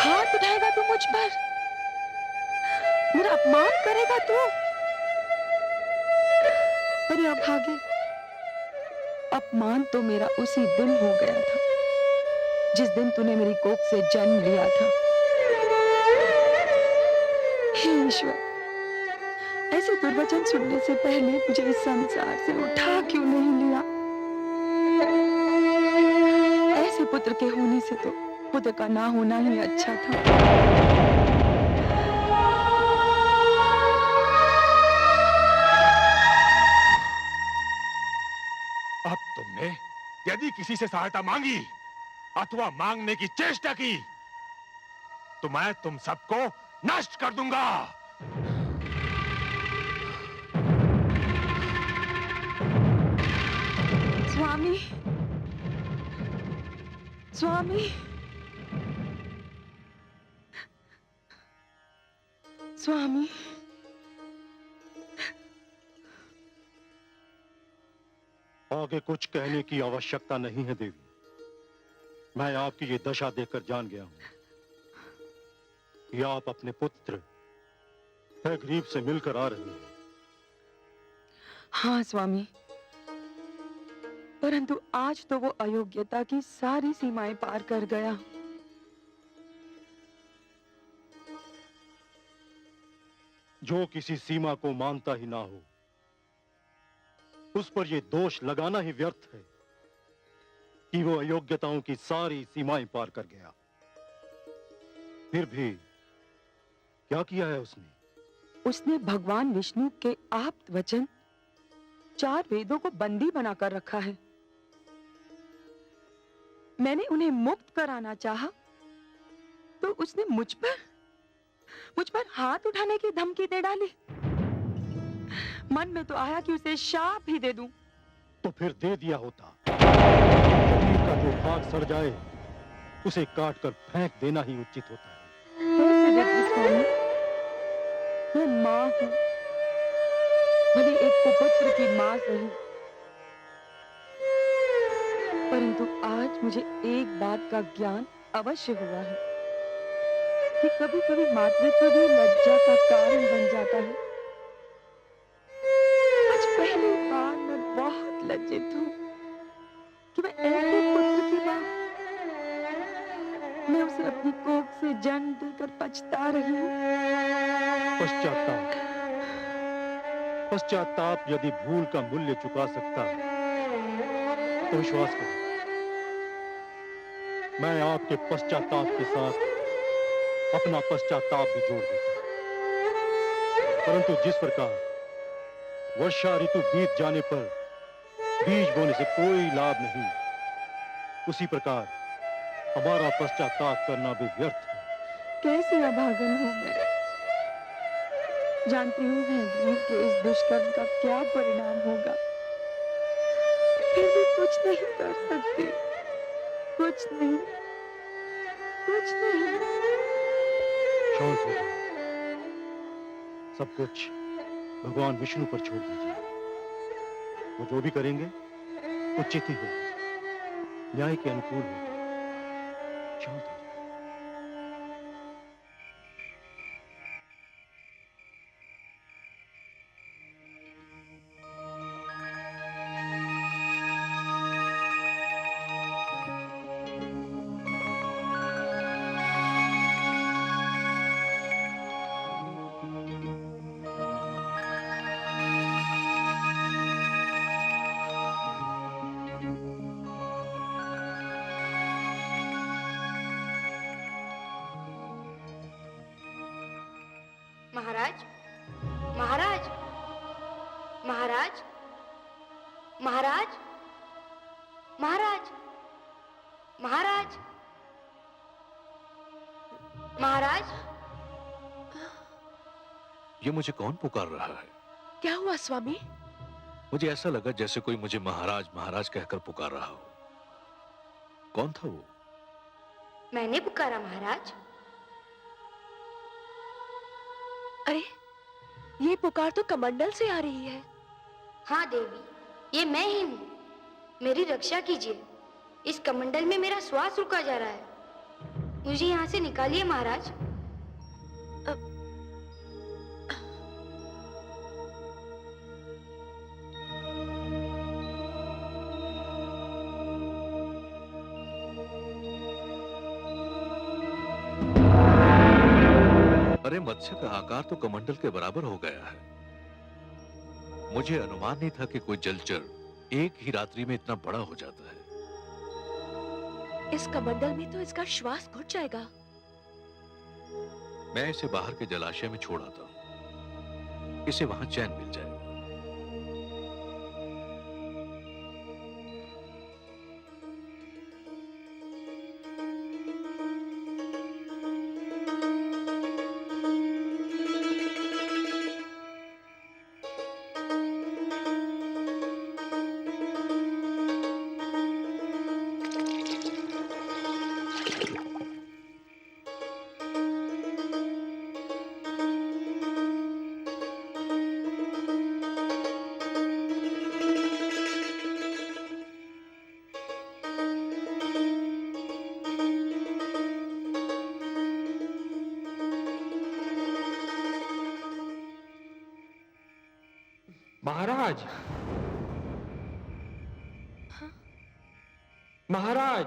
हाथ उठाएगा तू मुझ पर? मेरा अपमान करेगा तू? अरे अभागे, अपमान तो मेरा उसी दिन हो गया था जिस दिन तूने मेरी कोख से जन्म लिया था। हे ईश्वर, ऐसे दुर्वचन सुनने से पहले मुझे इस संसार से उठा क्यों नहीं लिया? ऐसे पुत्र के होने से तो पुत्र का ना होना ही अच्छा था। अब तुमने यदि किसी से सहायता मांगी अथवा मांगने की चेष्टा की तो मैं तुम सबको नष्ट कर दूंगा। स्वामी, स्वामी, स्वामी, आगे कुछ कहने की आवश्यकता नहीं है देवी। मैं आपकी ये दशा देखकर जान गया हूं कि आप अपने पुत्र हयग्रीव से मिलकर आ रहे हैं। हाँ स्वामी, परंतु आज तो वो अयोग्यता की सारी सीमाएं पार कर गया। जो किसी सीमा को मानता ही ना हो उस पर यह दोष लगाना ही व्यर्थ है कि वो अयोग्यताओं की सारी सीमाएं पार कर गया। फिर भी क्या किया है उसने? उसने भगवान विष्णु के आप्त वचन 4 वेदों को बंदी बनाकर रखा है। मैंने उन्हें मुक्त कराना चाहा तो उसने मुझ पर हाथ उठाने की धमकी दे डाली। मन में तो आया कि उसे शाप ही दे दूं। तो फिर दे दिया होता। शरीर का जो भाग सड़ जाए उसे काट कर फेंक देना ही उचित होता है। कैसे देती स्वामी? मैं माँ हूँ, भले एक कुपुत्र की माँ सही, परंतु आज मुझे एक बात का ज्ञान अवश्य हुआ है कि कभी कभी मातृत्व भी लज्जा का कारण बन जाता है। आज पहली बार मैं बहुत लज्जित हूँ कि मैं ऐसे पुत्र की माँ, मैं उसे अपनी कोख से जन्म देकर पछता रही हूँ। पश्चाताप, पश्चाताप यदि भूल का मूल्य चुका सकता है तो विश्वास करो, मैं आपके पश्चाताप के साथ अपना पश्चाताप भी जोड़ देता हूं। परंतु जिस प्रकार वर्षा ऋतु बीत जाने पर बीज बोने से कोई लाभ नहीं, उसी प्रकार हमारा पश्चाताप करना भी व्यर्थ है। कैसी अभागन हूँ मैं, जानती हूँ मैं ग्रीव के इस दुष्कर्म का क्या परिणाम होगा, फिर भी कुछ नहीं कर सकती, कुछ नहीं, कुछ नहीं। शांत हो जाओ, सब कुछ भगवान विष्णु पर छोड़ दीजिए। वो जो भी करेंगे उचित ही होगा, न्याय के अनुकूल होगा। शांत हो जाओ। महाराज, महाराज, महाराज, महाराज, महाराज, महाराज, महाराज। ये मुझे कौन पुकार रहा है? क्या हुआ स्वामी? मुझे ऐसा लगा जैसे कोई मुझे महाराज महाराज कहकर पुकार रहा हो। कौन था वो? मैंने पुकारा महाराज। अरे, ये पुकार तो कमंडल से आ रही है। हाँ देवी, ये मैं ही हूँ। मेरी रक्षा कीजिए। इस कमंडल में मेरा श्वास रुका जा रहा है। मुझे यहाँ से निकालिए महाराज। अरे, मत्स्य का आकार तो कमंडल के बराबर हो गया है। मुझे अनुमान नहीं था कि कोई जलचर एक ही रात्रि में इतना बड़ा हो जाता है। इस कमंडल में तो इसका श्वास घुट जाएगा। मैं इसे बाहर के जलाशय में छोड़ आता हूं, इसे वहां चैन मिल जाएगा। महाराज, महाराज,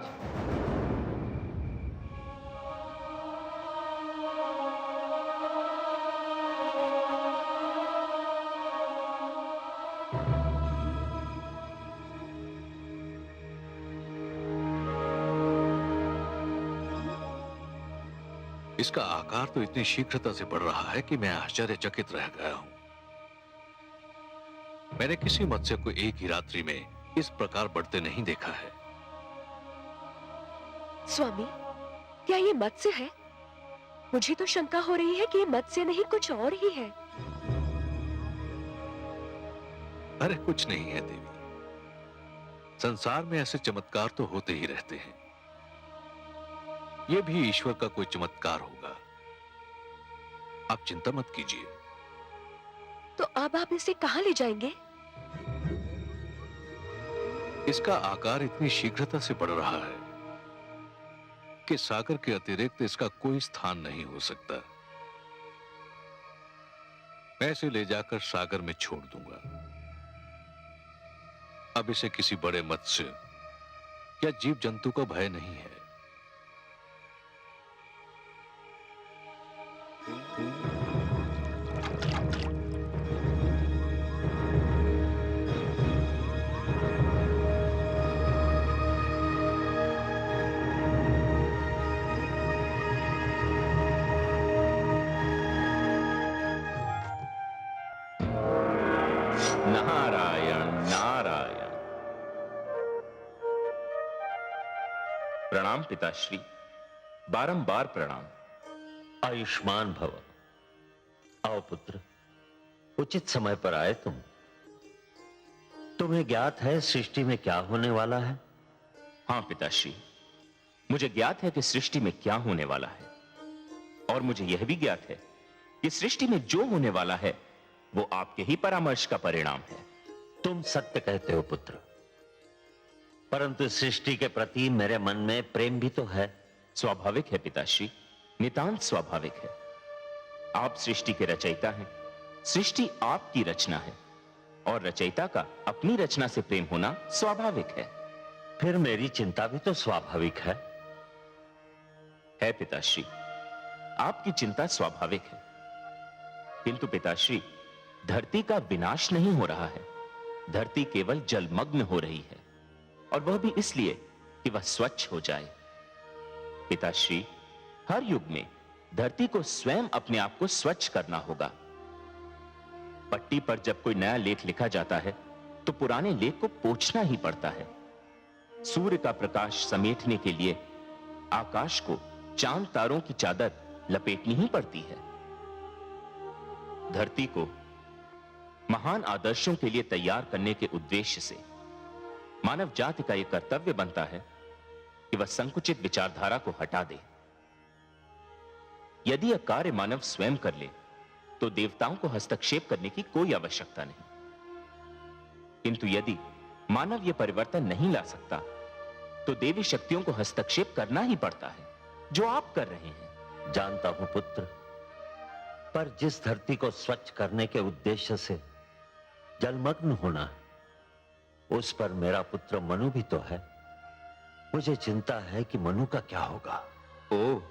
इसका आकार तो इतनी शीघ्रता से बढ़ रहा है कि मैं आश्चर्यचकित रह गया हूं। मैंने किसी मत्स्य को एक ही रात्रि में इस प्रकार बढ़ते नहीं देखा है। स्वामी, क्या ये मत्स्य है? मुझे तो शंका हो रही है कि ये मत्स्य नहीं कुछ और ही है। अरे कुछ नहीं है देवी, संसार में ऐसे चमत्कार तो होते ही रहते हैं। यह भी ईश्वर का कोई चमत्कार होगा। आप चिंता मत कीजिए। तो अब आप इसे कहां ले जाएंगे? इसका आकार इतनी शीघ्रता से बढ़ रहा है कि सागर के अतिरिक्त इसका कोई स्थान नहीं हो सकता। मैं इसे ले जाकर सागर में छोड़ दूंगा। अब इसे किसी बड़े मत्स्य या जीव जंतु का भय नहीं है। नारायण नारायण। प्रणाम पिताश्री, बारंबार प्रणाम। आयुष्मान भव। आओ पुत्र, उचित समय पर आए तुम। तुम्हें ज्ञात है सृष्टि में क्या होने वाला है? हाँ पिताश्री, मुझे ज्ञात है कि सृष्टि में क्या होने वाला है, और मुझे यह भी ज्ञात है कि सृष्टि में जो होने वाला है वो आपके ही परामर्श का परिणाम है। तुम सत्य कहते हो पुत्र, परंतु सृष्टि के प्रति मेरे मन में प्रेम भी तो है। स्वाभाविक है पिताश्री, नितांत स्वाभाविक है। आप सृष्टि के रचयिता हैं, सृष्टि आपकी रचना है, और रचयिता का अपनी रचना से प्रेम होना स्वाभाविक है। फिर मेरी चिंता भी तो स्वाभाविक है। पिताश्री, आपकी चिंता स्वाभाविक है, किंतु पिताश्री धरती का विनाश नहीं हो रहा है। धरती केवल जलमग्न हो रही है, और वह भी इसलिए कि वह स्वच्छ हो जाए। पिताश्री, हर युग में धरती को स्वयं अपने आप को स्वच्छ करना होगा। पट्टी पर जब कोई नया लेख लिखा जाता है तो पुराने लेख को पोंछना ही पड़ता है। सूर्य का प्रकाश समेटने के लिए आकाश को चांद तारों की चादर लपेटनी ही पड़ती है। धरती को महान आदर्शों के लिए तैयार करने के उद्देश्य से मानव जाति का यह कर्तव्य बनता है कि वह संकुचित विचारधारा को हटा दे। यदि यह कार्य मानव स्वयं कर ले तो देवताओं को हस्तक्षेप करने की कोई आवश्यकता नहीं, किंतु यदि मानव यह परिवर्तन नहीं ला सकता तो देवी शक्तियों को हस्तक्षेप करना ही पड़ता है, जो आप कर रहे हैं। जानता हूं पुत्र, पर जिस धरती को स्वच्छ करने के उद्देश्य से जलमग्न होना है, उस पर मेरा पुत्र मनु भी तो है। मुझे चिंता है कि मनु का क्या होगा। ओह,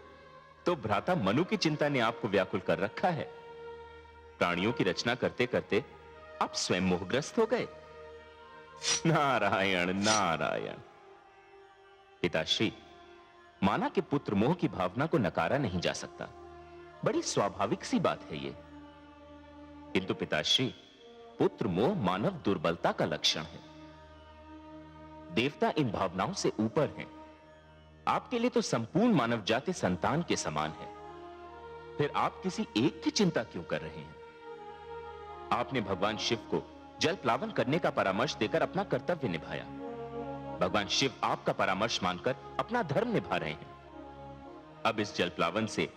तो भ्राता मनु की चिंता ने आपको व्याकुल कर रखा है। प्राणियों की रचना करते करते आप स्वयं मोहग्रस्त हो गए। नारायण नारायण। पिताश्री, माना कि पुत्र मोह की भावना को नकारा नहीं जा सकता, बड़ी स्वाभाविक सी बात है ये। किंतु पिताश्री, पुत्र मोह मानव दुर्बलता का लक्षण है। देवता इन भावनाओं से ऊपर हैं। आपके लिए तो संपूर्ण मानव जाति संतान के समान है। फिर आप किसी एक की चिंता क्यों कर रहे हैं? आपने भगवान शिव को जल प्लावन करने का परामर्श देकर अपना कर्तव्य निभाया। भगवान शिव आपका परामर्श मानकर अपना धर्म निभा रहे हैं। अब इस जल प्लावन से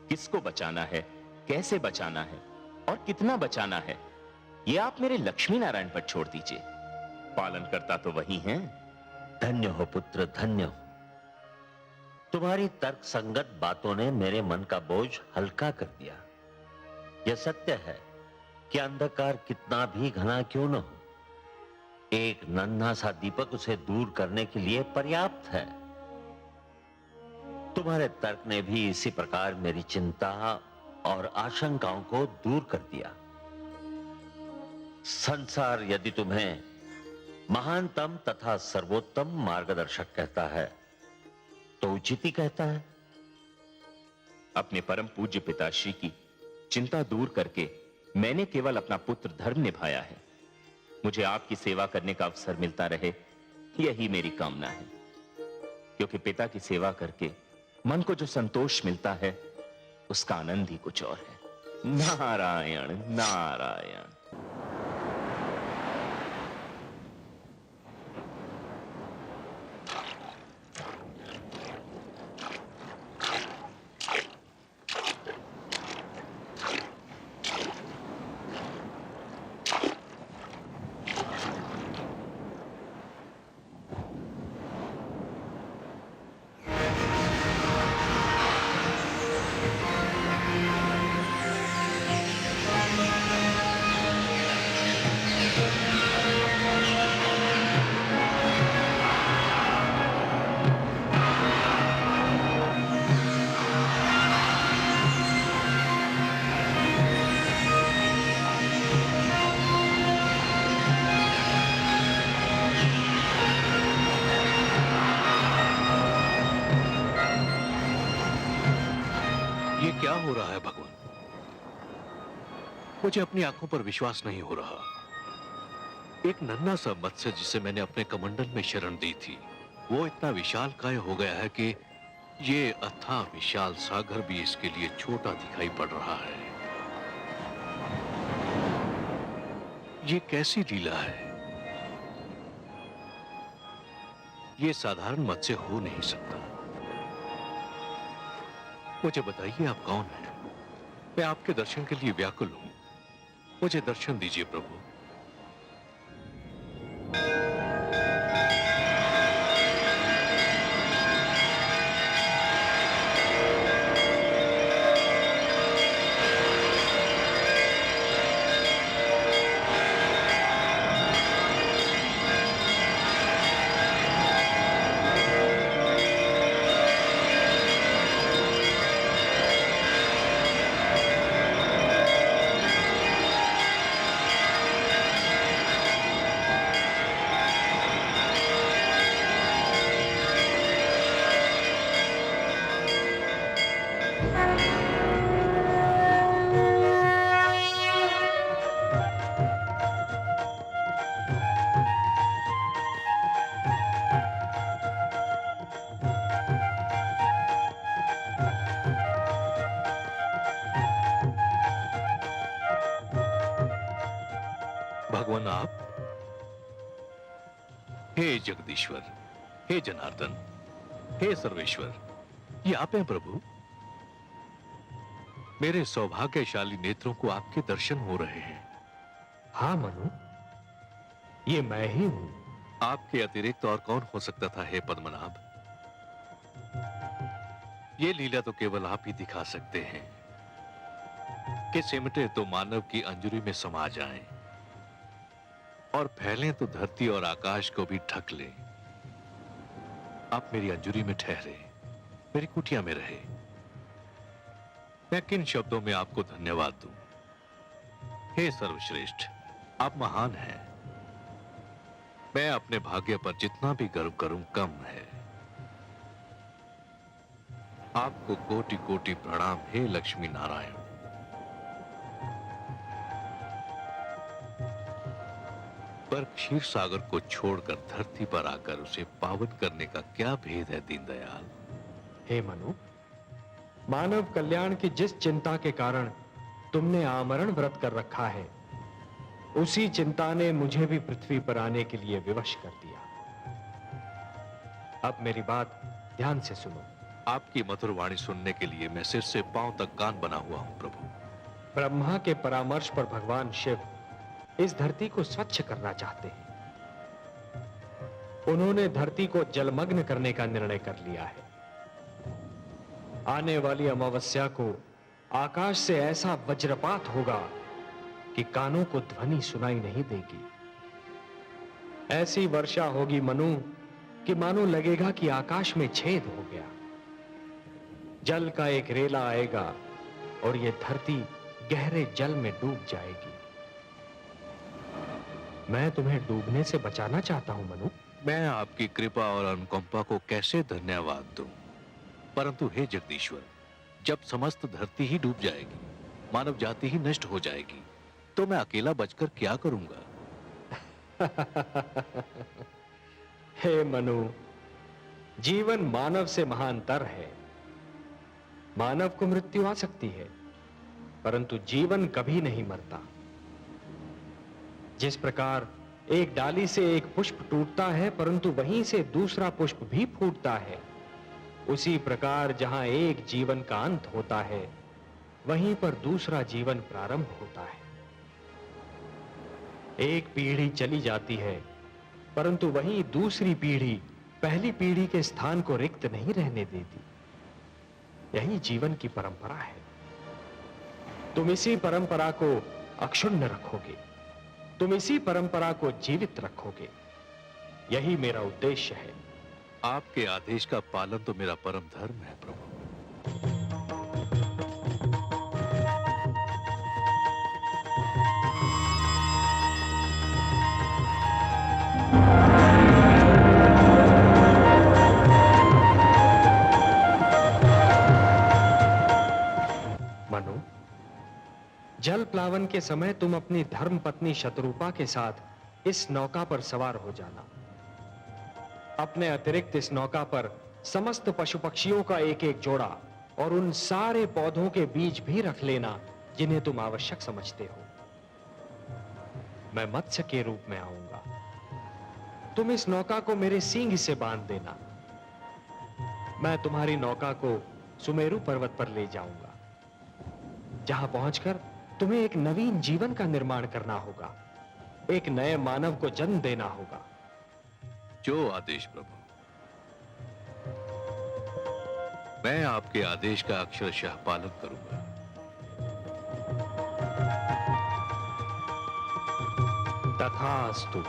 किसको बचाना है, कैसे बचाना है और कितना बचाना है, यह आप मेरे लक्ष्मी नारायण पर छोड़ दीजिए। पालन करता तो वही हैं। धन्य हो पुत्र, धन्य हो। तुम्हारी तर्क संगत बातों ने मेरे मन का बोझ हल्का कर दिया। यह सत्य है कि अंधकार कितना भी घना क्यों न हो, एक नन्हा सा दीपक उसे दूर करने के लिए पर्याप्त है। तुम्हारे तर्क ने भी इसी प्रकार मेरी चिंता और आशंकाओं को दूर कर दिया। संसार यदि तुम्हें महानतम तथा सर्वोत्तम मार्गदर्शक कहता है तो उचित ही कहता है। अपने परम पूज्य पिताश्री की चिंता दूर करके मैंने केवल अपना पुत्र धर्म निभाया है। मुझे आपकी सेवा करने का अवसर मिलता रहे, यही मेरी कामना है। क्योंकि पिता की सेवा करके मन को जो संतोष मिलता है उसका आनंद ही कुछ और है। नारायण नारायण। क्या हो रहा है भगवान? मुझे अपनी आंखों पर विश्वास नहीं हो रहा। एक नन्हा सा मत्स्य जिसे मैंने अपने कमंडल में शरण दी थी, वो इतना विशालकाय हो गया है कि ये अथाह विशाल सागर भी इसके लिए छोटा दिखाई पड़ रहा है। ये कैसी लीला है? ये साधारण मत्स्य हो नहीं सकता। मुझे बताइए, आप कौन हैं? मैं आपके दर्शन के लिए व्याकुल हूं। मुझे दर्शन दीजिए प्रभु। भगवान आप? हे जगदीश्वर, हे जनार्दन, हे सर्वेश्वर, ये आप हैं प्रभु? मेरे सौभाग्यशाली नेत्रों को आपके दर्शन हो रहे हैं। हाँ मनु, ये मैं ही हूं। आपके अतिरिक्त और कौन हो सकता था हे पद्मनाभ? ये लीला तो केवल आप ही दिखा सकते हैं कि सिमटे तो मानव की अंजुरी में समा जाएं और फैलें तो धरती और आकाश को भी ढक लें। आप मेरी अंजुरी में ठहरे, मेरी कुटिया में रहे। मैं किन शब्दों में आपको धन्यवाद दूं? हे सर्वश्रेष्ठ, आप महान हैं। मैं अपने भाग्य पर जितना भी गर्व करूं कम है। आपको कोटि कोटि प्रणाम हे लक्ष्मी नारायण। पर क्षीर सागर को छोड़कर धरती पर आकर उसे पावन करने का क्या भेद है दीनदयाल? हे मनु, मानव कल्याण की जिस चिंता के कारण तुमने आमरण व्रत कर रखा है, उसी चिंता ने मुझे भी पृथ्वी पर आने के लिए विवश कर दिया। अब मेरी बात ध्यान से सुनो। आपकी मधुर वाणी सुनने के लिए मैं सिर से पांव तक कान बना हुआ हूं प्रभु। ब्रह्मा के परामर्श पर भगवान शिव इस धरती को स्वच्छ करना चाहते हैं। उन्होंने धरती को जलमग्न करने का निर्णय कर लिया है। आने वाली अमावस्या को आकाश से ऐसा वज्रपात होगा कि कानों को ध्वनि सुनाई नहीं देगी। ऐसी वर्षा होगी मनु कि मानो लगेगा कि आकाश में छेद हो गया। जल का एक रेला आएगा और यह धरती गहरे जल में डूब जाएगी। मैं तुम्हें डूबने से बचाना चाहता हूं मनु। मैं आपकी कृपा और अनुकंपा को कैसे धन्यवाद दूं? परंतु हे जगदीश्वर, जब समस्त धरती ही डूब जाएगी, मानव जाति ही नष्ट हो जाएगी, तो मैं अकेला बचकर क्या करूंगा? हे मनु, जीवन मानव से महानतर है। मानव को मृत्यु आ सकती है, परंतु जीवन कभी नहीं मरता। जिस प्रकार एक डाली से एक पुष्प टूटता है परंतु वहीं से दूसरा पुष्प भी फूटता है, उसी प्रकार जहां एक जीवन का अंत होता है, वहीं पर दूसरा जीवन प्रारंभ होता है। एक पीढ़ी चली जाती है, परंतु वहीं दूसरी पीढ़ी पहली पीढ़ी के स्थान को रिक्त नहीं रहने देती। यही जीवन की परंपरा है। तुम इसी परंपरा को अक्षुण्ण रखोगे, तुम इसी परंपरा को जीवित रखोगे। यही मेरा उद्देश्य है। आपके आदेश का पालन तो मेरा परम धर्म है प्रभु। जल प्लावन के समय तुम अपनी धर्म पत्नी शतरूपा के साथ इस नौका पर सवार हो जाना। अपने अतिरिक्त इस नौका पर समस्त पशु पक्षियों का एक एक जोड़ा और उन सारे पौधों के बीज भी रख लेना जिन्हें तुम आवश्यक समझते हो। मैं मत्स्य के रूप में आऊंगा। तुम इस नौका को मेरे सींग से बांध देना। मैं तुम्हारी नौका को सुमेरु पर्वत पर ले जाऊंगा, जहां पहुंचकर तुम्हें एक नवीन जीवन का निर्माण करना होगा, एक नए मानव को जन्म देना होगा। जो आदेश प्रभु। मैं आपके आदेश का अक्षरशः पालन करूंगा। तथास्तु।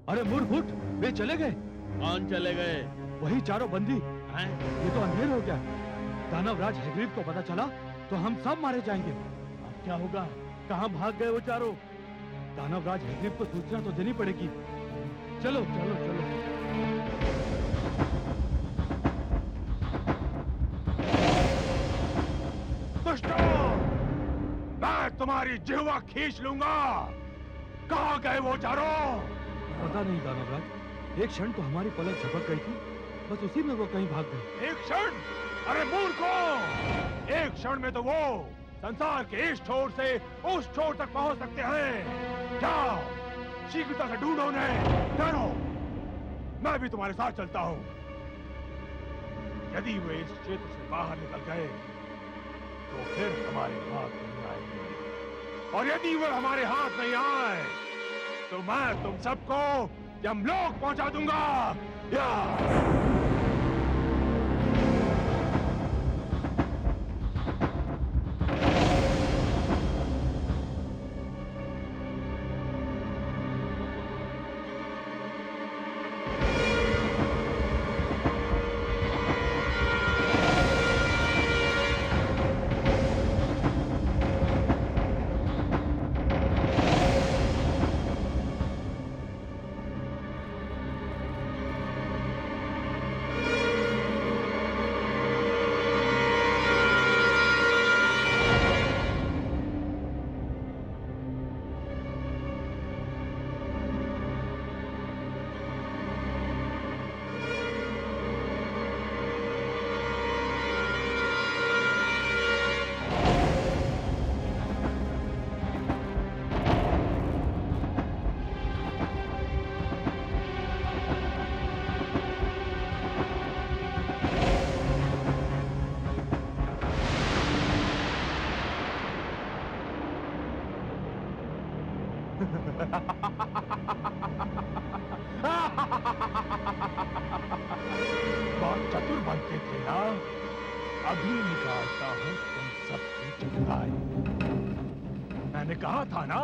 अरे मूर्खुट, वे चले गए। कौन चले गए? वही चारों बंदी। ये तो अंधेर हो गया। दानवराज हैग्रीव को पता चला तो हम सब मारे जाएंगे। अब क्या होगा? कहाँ भाग गए वो चारों? दानवराज हैग्रीव को सूचना तो देनी पड़ेगी। चलो चलो चलो। दुष्टों, मैं तुम्हारी जिह्वा खींच लूंगा। कहाँ गए वो चारों? पता नहीं दानवराज, एक क्षण तो हमारी पलक झपक गई थी, बस उसी में वो कहीं भाग गए। एक क्षण? अरे मूर्खों, एक क्षण में तो वो संसार के इस छोर से उस छोर तक पहुंच सकते हैं। जाओ, शीघ्रता से ढूंढो उन्हें। डरो, मैं भी तुम्हारे साथ चलता हूँ। यदि वे इस क्षेत्र से बाहर निकल गए तो फिर हमारे हाथ नहीं आएंगे, और यदि वे हमारे हाथ नहीं आए तो मैं तुम सबको यमलोक पहुंचा दूंगा। या बहुत चतुर बनते थे ना। अभी निकालता हूं तुम सबकी चतुराई। मैंने कहा था ना,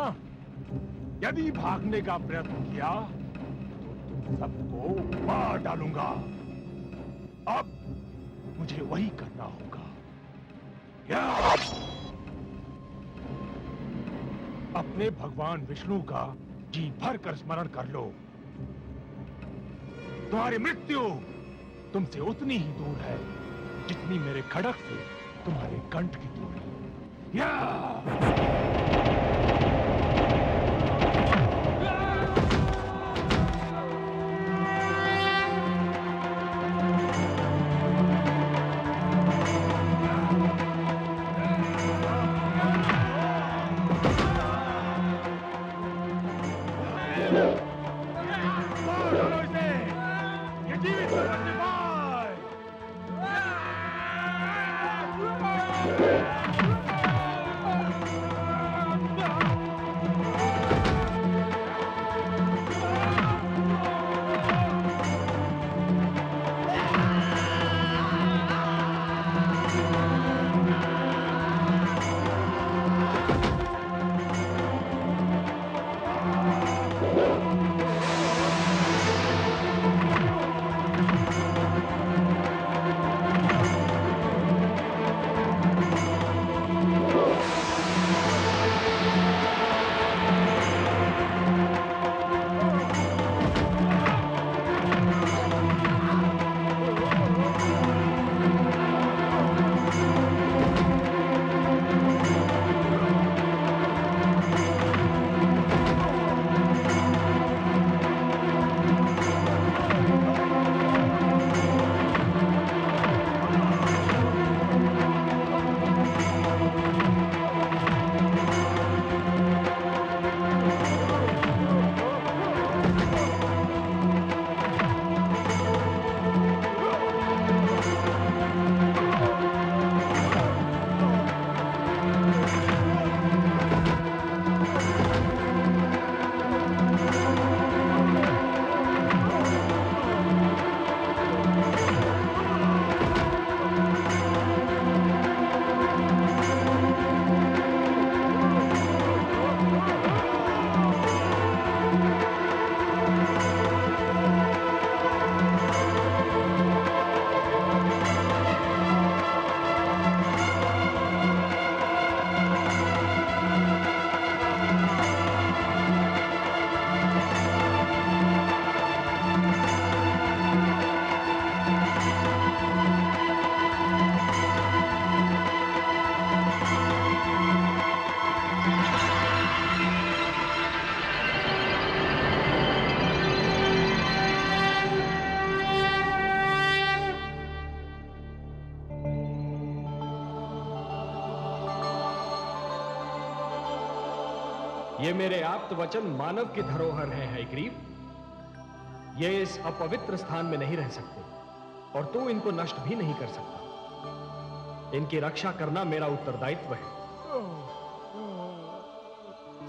यदि भागने का प्रयत्न किया तो तुम सबको मार डालूंगा। अब मुझे वही करना होगा। या! अपने भगवान विष्णु का जी भर कर स्मरण कर लो। तुम्हारी मृत्यु तुमसे उतनी ही दूर है जितनी मेरे खड़क से तुम्हारे कंठ की दूरी। या! ये मेरे आप्त वचन मानव की धरोहर है हयग्रीव। ये इस अपवित्र स्थान में नहीं रह सकते और तू इनको नष्ट भी नहीं कर सकता। इनकी रक्षा करना मेरा उत्तरदायित्व है।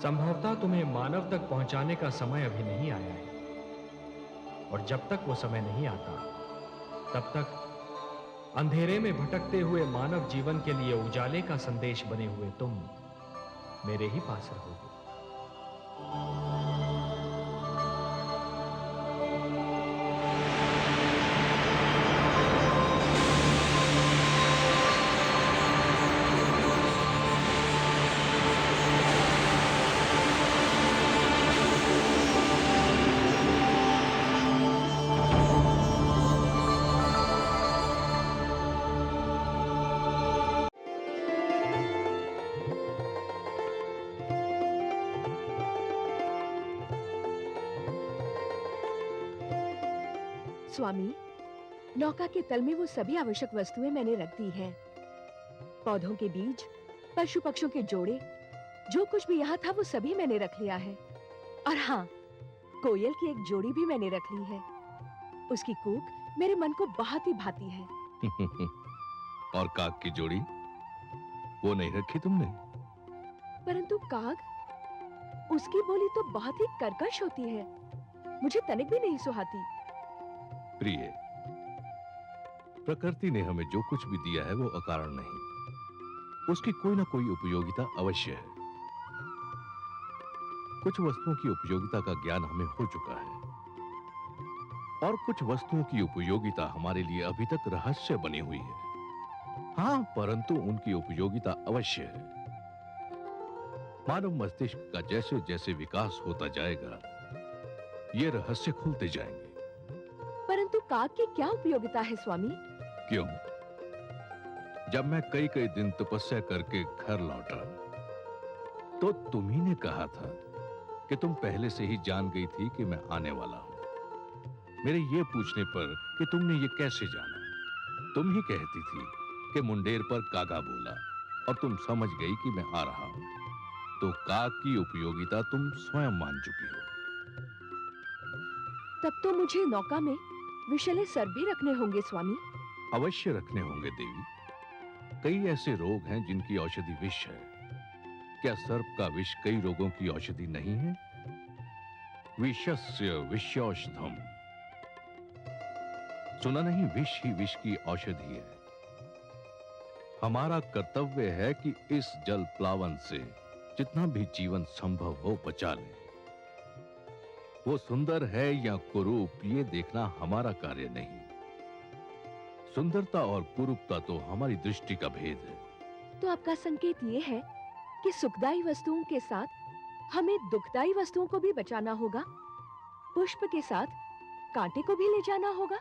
संभवतः तुम्हें मानव तक पहुंचाने का समय अभी नहीं आया है, और जब तक वो समय नहीं आता तब तक अंधेरे में भटकते हुए मानव जीवन के लिए उजाले का संदेश बने हुए तुम मेरे ही पास रहोगे। स्वामी, नौका के तल में वो सभी आवश्यक वस्तुएं मैंने रख दी हैं। पौधों के बीज, पशु पक्षियों के जोड़े, जो कुछ भी यहाँ था वो सभी मैंने रख लिया है। और हाँ, कोयल की एक जोड़ी भी मैंने रख ली है। उसकी कूक मेरे मन को बहुत ही भाती है। और काग की जोड़ी वो नहीं रखी तुमने? परंतु काग, उसकी बोली तो बहुत ही कर्कश होती है, मुझे तनिक भी नहीं सुहाती। प्रिय, प्रकृति ने हमें जो कुछ भी दिया है वो अकारण नहीं, उसकी कोई ना कोई उपयोगिता अवश्य है। कुछ वस्तुओं की उपयोगिता का ज्ञान हमें हो चुका है और कुछ वस्तुओं की उपयोगिता हमारे लिए अभी तक रहस्य बनी हुई है। हाँ, परंतु उनकी उपयोगिता अवश्य है। मानव मस्तिष्क का जैसे जैसे विकास होता जाएगा, ये रहस्य खुलते जाएंगे। परंतु काक की क्या उपयोगिता है स्वामी? क्यों? जब मैं कई कई दिन तपस्या करके घर लौटा, तो तुम्ही ने कहा था कि तुम पहले से ही जान गई थी कि मैं आने वाला हूं। मेरे ये पूछने पर कि तुमने ये कैसे जाना, तुम ही कहती थी कि मुंडेर पर कागा बोला और तुम समझ गई कि मैं आ रहा हूं। तो काक की उपयोगिता तुम स्वयं मान चुकी हो। तब तो मुझे नौका में विषैले सर्प भी रखने होंगे स्वामी। अवश्य रखने होंगे देवी। कई ऐसे रोग हैं जिनकी औषधि विष है। क्या सर्प का विष कई रोगों की औषधि नहीं है? विषस्य विषौषधम। सुना नहीं? विष ही विष की औषधि है। हमारा कर्तव्य है कि इस जल प्लावन से जितना भी जीवन संभव हो बचा ले। वो सुंदर है या कुरूप, ये देखना हमारा कार्य नहीं। सुंदरता और कुरूपता तो हमारी दृष्टि का भेद है। तो आपका संकेत ये है कि सुखदायी वस्तुओं के साथ हमें दुखदायी वस्तुओं को भी बचाना होगा, पुष्प के साथ कांटे को भी ले जाना होगा।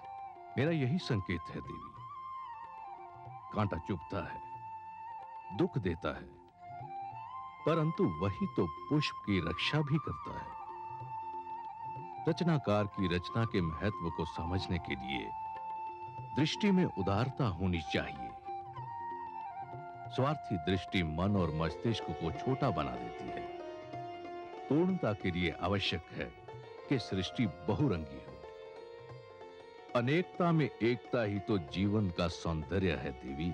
मेरा यही संकेत है देवी। कांटा चुभता है, दुख देता है, परंतु वही तो पुष्प की रक्षा भी करता है। रचनाकार की रचना के महत्व को समझने के लिए दृष्टि में उदारता होनी चाहिए। स्वार्थी दृष्टि मन और मस्तिष्क को छोटा बना देती है। पूर्णता के लिए आवश्यक है कि सृष्टि बहुरंगी हो। अनेकता में एकता ही तो जीवन का सौंदर्य है देवी।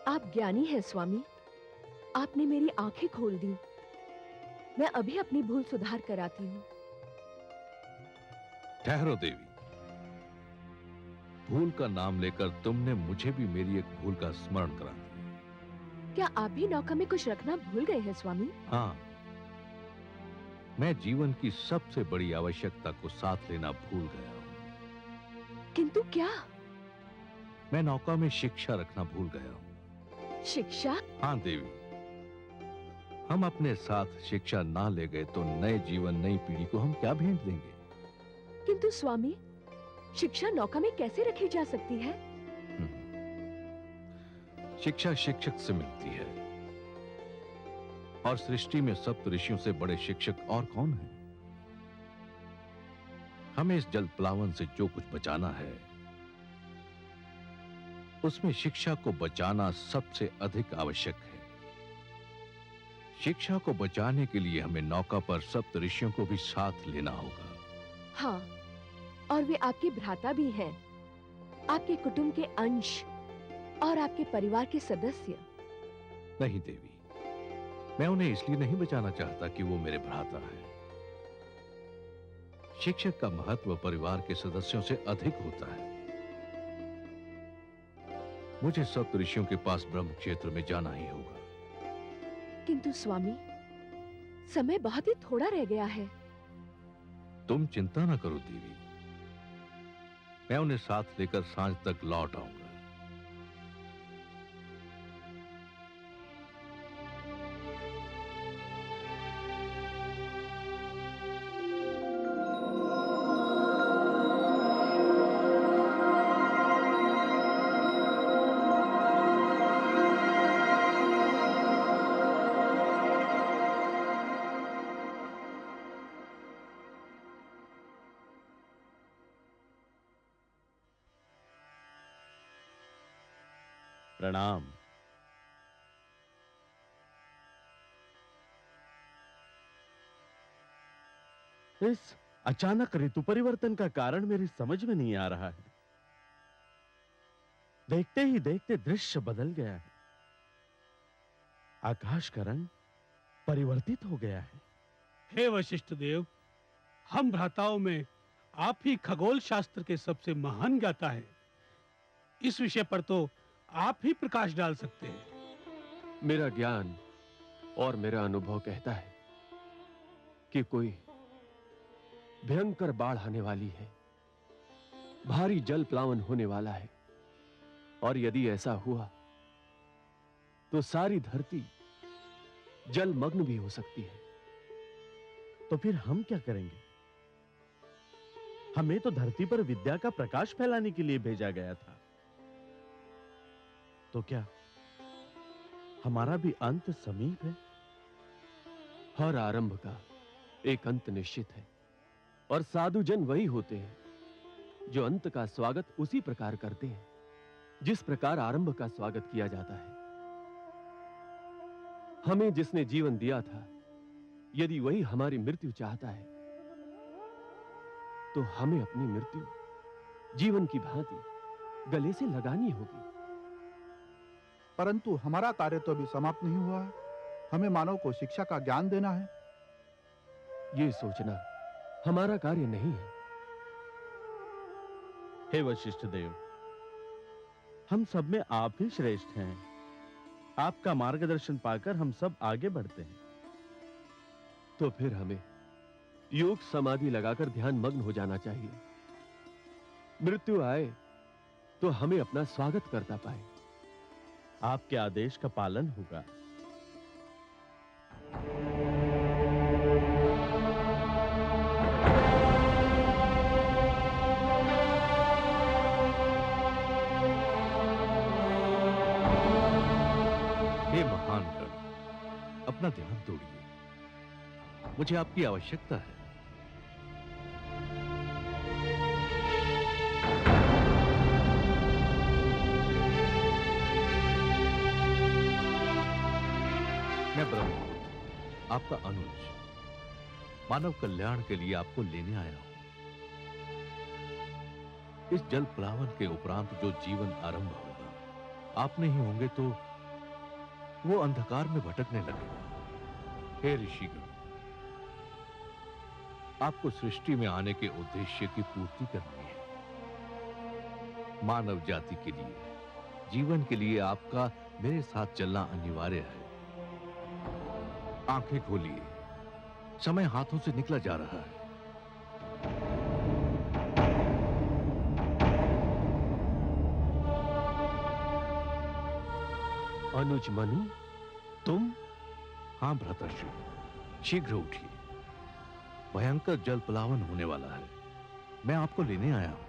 आप ज्ञानी हैं स्वामी। आपने मेरी आंखें खोल दी। मैं अभी अपनी भूल सुधार कर आती हूँ। ठहरो देवी। भूल का नाम लेकर तुमने मुझे भी मेरी एक भूल का स्मरण करा दिया। क्या आप भी नौका में कुछ रखना भूल गए हैं स्वामी? हाँ, मैं जीवन की सबसे बड़ी आवश्यकता को साथ लेना भूल गया हूं। किंतु क्या? मैं नौका में शिक्षा रखना भूल गया हूं। शिक्षा? हाँ देवी, हम अपने साथ शिक्षा ना ले गए तो नए जीवन नई पीढ़ी को हम क्या भेंट देंगे? किंतु स्वामी, शिक्षा नौका में कैसे रखी जा सकती है? शिक्षा शिक्षक से मिलती है, और सृष्टि में सप्त ऋषियों से बड़े शिक्षक और कौन है? हमें इस जल प्लावन से जो कुछ बचाना है, उसमें शिक्षा को बचाना सबसे अधिक आवश्यक है। शिक्षा को बचाने के लिए हमें नौका पर सप्त ऋषियों को भी साथ लेना होगा। हाँ, और वे आपके भ्राता भी हैं, आपके कुटुंब के अंश और आपके परिवार के सदस्य। नहीं देवी, मैं उन्हें इसलिए नहीं बचाना चाहता कि वो मेरे भ्राता है। शिक्षक का महत्व परिवार के सदस्यों से अधिक होता है। मुझे सप्त ऋषियों के पास ब्रह्म क्षेत्र में जाना ही होगा। किंतु स्वामी, समय बहुत ही थोड़ा रह गया है। तुम चिंता न करो देवी, मैं उन्हें साथ लेकर सांझ तक लौट आऊंगा। प्रणाम। इस अचानक ऋतु परिवर्तन का कारण मेरी समझ में नहीं आ रहा है। देखते ही देखते दृश्य बदल गया है। आकाश का रंग परिवर्तित हो गया है। हे वशिष्ठ देव, हम भ्राताओं में आप ही खगोल शास्त्र के सबसे महान ज्ञाता हैं। इस विषय पर तो आप ही प्रकाश डाल सकते हैं। मेरा ज्ञान और मेरा अनुभव कहता है कि कोई भयंकर बाढ़ आने वाली है, भारी जल प्लावन होने वाला है, और यदि ऐसा हुआ तो सारी धरती जलमग्न भी हो सकती है। तो फिर हम क्या करेंगे? हमें तो धरती पर विद्या का प्रकाश फैलाने के लिए भेजा गया था। तो क्या हमारा भी अंत समीप है? हर आरंभ का एक अंत निश्चित है, और साधु जन वही होते हैं जो अंत का स्वागत उसी प्रकार करते हैं जिस प्रकार आरंभ का स्वागत किया जाता है। हमें जिसने जीवन दिया था, यदि वही हमारी मृत्यु चाहता है, तो हमें अपनी मृत्यु जीवन की भांति गले से लगानी होगी। परंतु हमारा कार्य तो अभी समाप्त नहीं हुआ है। हमें मानव को शिक्षा का ज्ञान देना है। ये सोचना हमारा कार्य नहीं है। हे वशिष्ठ देव, हम सब में आप ही श्रेष्ठ हैं। आपका मार्गदर्शन पाकर हम सब आगे बढ़ते हैं। तो फिर हमें योग समाधि लगाकर ध्यान मग्न हो जाना चाहिए। मृत्यु आए तो हमें अपना स्वागत करता पाए। आपके आदेश का पालन होगा। हे महान गण, अपना ध्यान तोड़िए। मुझे आपकी आवश्यकता है। मैं ब्रह्मपुत्र, आपका अनुज, मानव कल्याण के लिए आपको लेने आया हूं। इस जल प्लावन के उपरांत जो जीवन आरंभ होगा, आप नहीं होंगे तो वो अंधकार में भटकने लगेगा। हे ऋषिगण, आपको सृष्टि में आने के उद्देश्य की पूर्ति करनी है। मानव जाति के लिए, जीवन के लिए आपका मेरे साथ चलना अनिवार्य है। आंखें खोलिए, समय हाथों से निकला जा रहा है। अनुज मनु, तुम? हां भ्राताश्री, शीघ्र उठिए। भयंकर जल प्लावन होने वाला है। मैं आपको लेने आया हूं।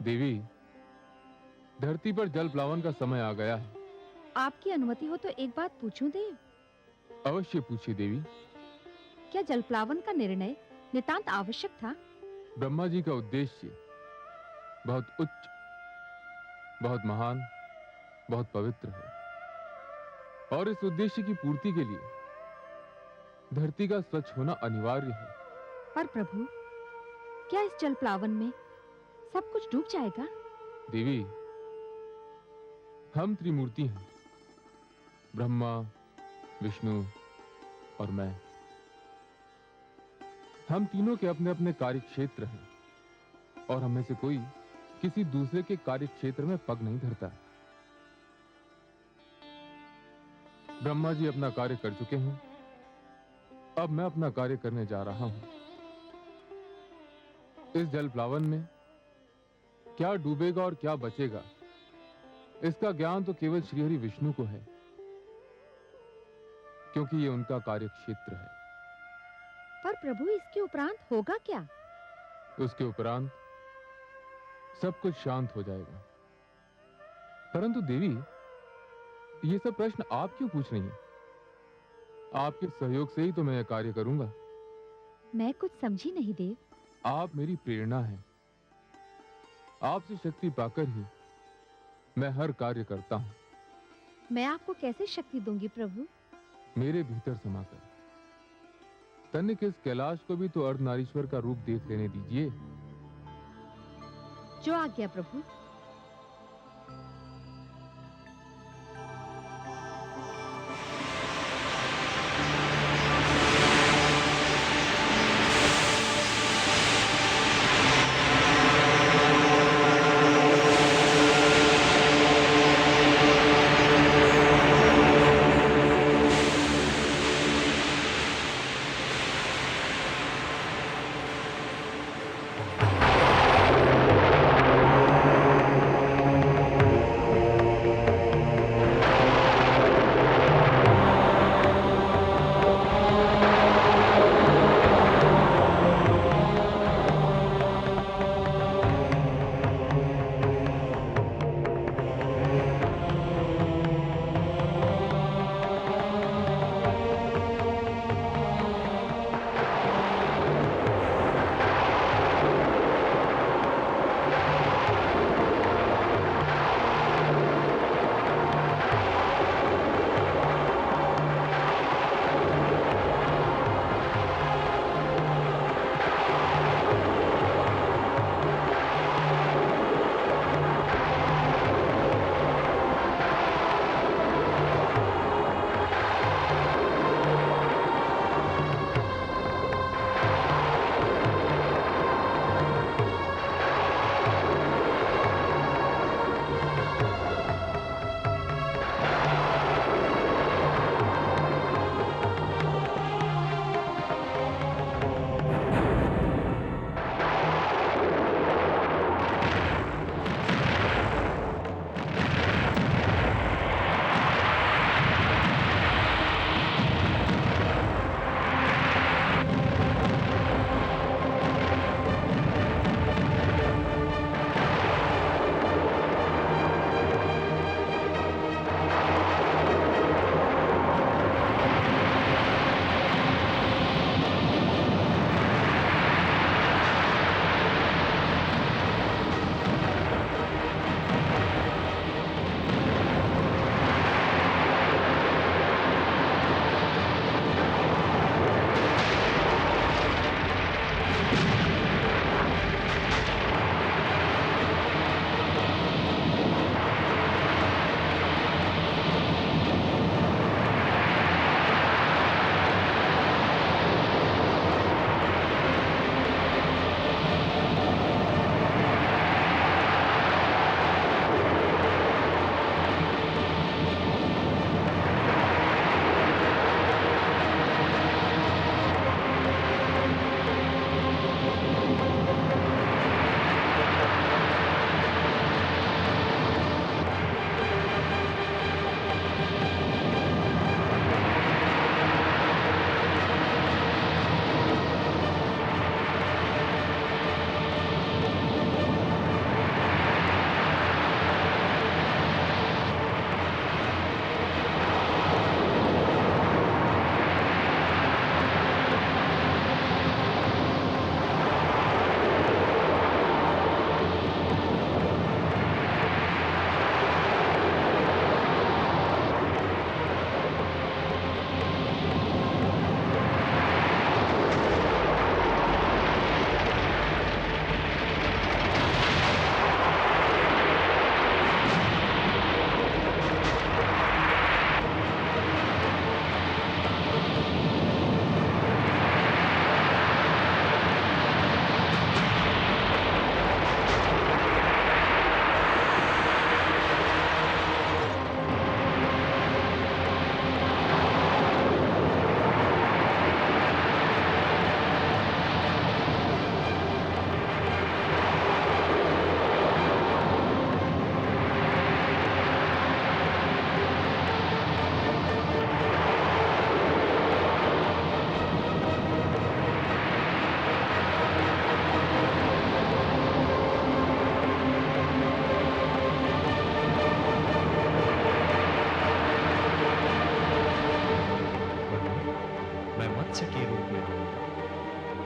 देवी, धरती पर जल प्लावन का समय आ गया है। आपकी अनुमति हो तो एक बात पूछूं देव? अवश्य पूछिए देवी। क्या जल प्लावन का निर्णय नितांत आवश्यक था? ब्रह्मा जी का उद्देश्य बहुत उच्च, बहुत महान, बहुत पवित्र है, और इस उद्देश्य की पूर्ति के लिए धरती का स्वच्छ होना अनिवार्य है। पर प्रभु, क्या इस जल प्लावन में सब कुछ डूब जाएगा? देवी, हम त्रिमूर्ति हैं, ब्रह्मा, विष्णु और मैं। हम तीनों के अपने अपने कार्य क्षेत्र हैं, और हमें से कोई किसी दूसरे के कार्य क्षेत्र में पग नहीं धरता। ब्रह्मा जी अपना कार्य कर चुके हैं, अब मैं अपना कार्य करने जा रहा हूं। इस जल प्लावन में क्या डूबेगा और क्या बचेगा, इसका ज्ञान तो केवल श्रीहरि विष्णु को है, क्योंकि ये उनका कार्य क्षेत्र है। पर प्रभु, इसके उपरांत होगा क्या? उसके उपरांत सब कुछ शांत हो जाएगा। परंतु देवी, ये सब प्रश्न आप क्यों पूछ रही हैं? आपके सहयोग से ही तो मैं यह कार्य करूंगा। मैं कुछ समझी नहीं देव। आप मेरी प्रेरणा हैं। आपसे शक्ति पाकर ही मैं हर कार्य करता हूं। मैं आपको कैसे शक्ति दूंगी प्रभु? मेरे भीतर समाकर तनिक इस कैलाश को भी तो अर्धनारीश्वर का रूप देख लेने दीजिए। जो आज्ञा प्रभु।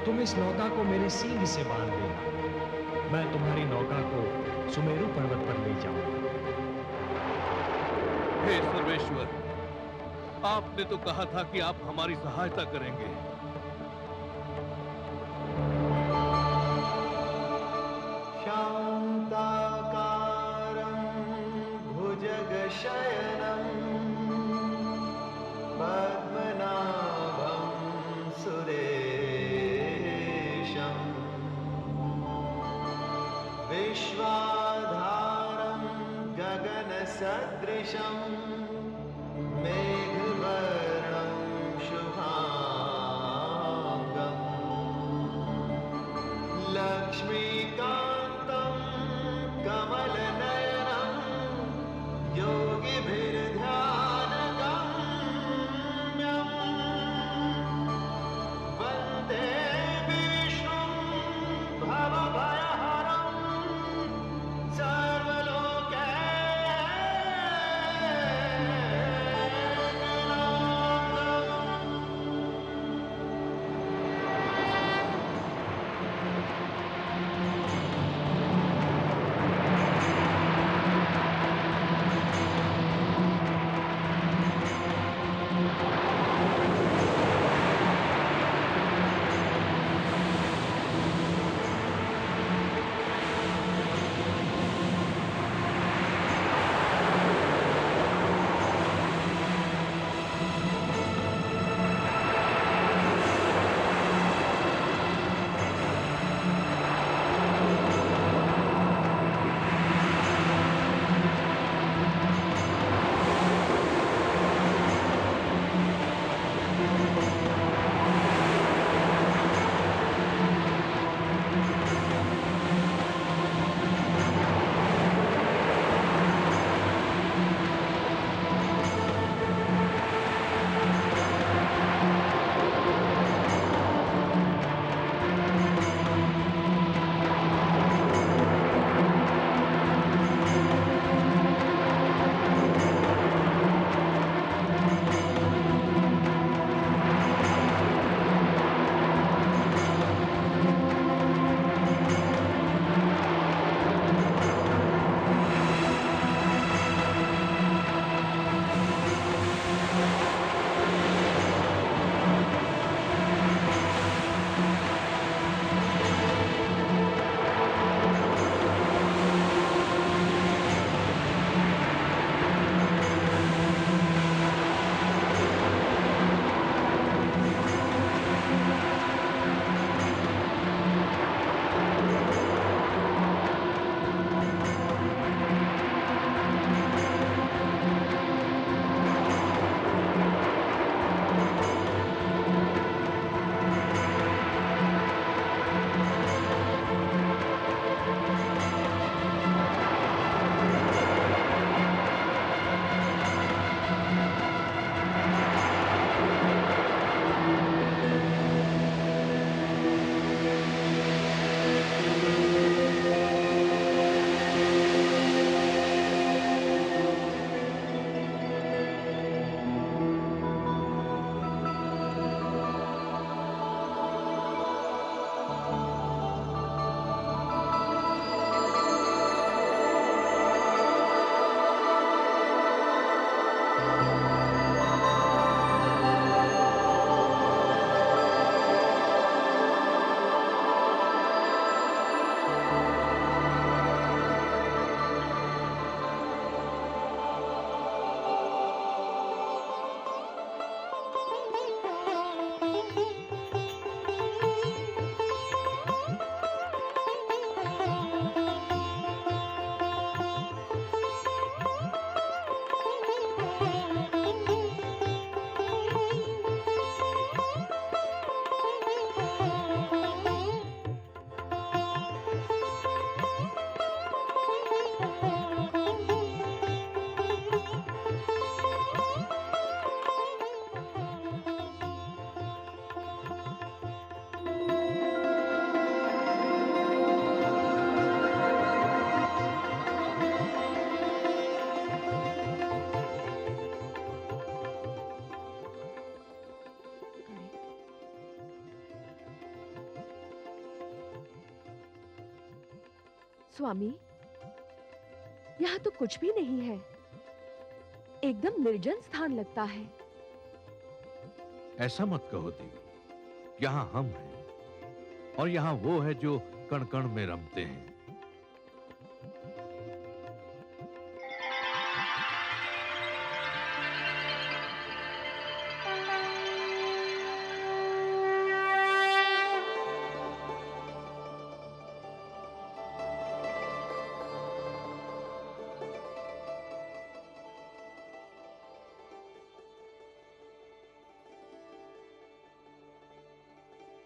तुम इस नौका को मेरे सींग से बांध देना, मैं तुम्हारी नौका को सुमेरु पर्वत पर ले जाऊंगा। हे सर्वेश्वर, आपने तो कहा था कि आप हमारी सहायता करेंगे। शान्ताकारं भुजगशयनं पद्मनाभं सुरेशं विश्वाधारं गगनसदृशं मेघवर्णं शुभांगं लक्ष्मीकान्तं कमलनयनं योगिभिर्ध्यानगम्यं वन्दे विष्णुं भवभयहरं स्वामी, यहाँ तो कुछ भी नहीं है। एकदम निर्जन स्थान लगता है। ऐसा मत कहो देवी, यहाँ हम हैं और यहाँ वो है जो कण कण में रमते हैं।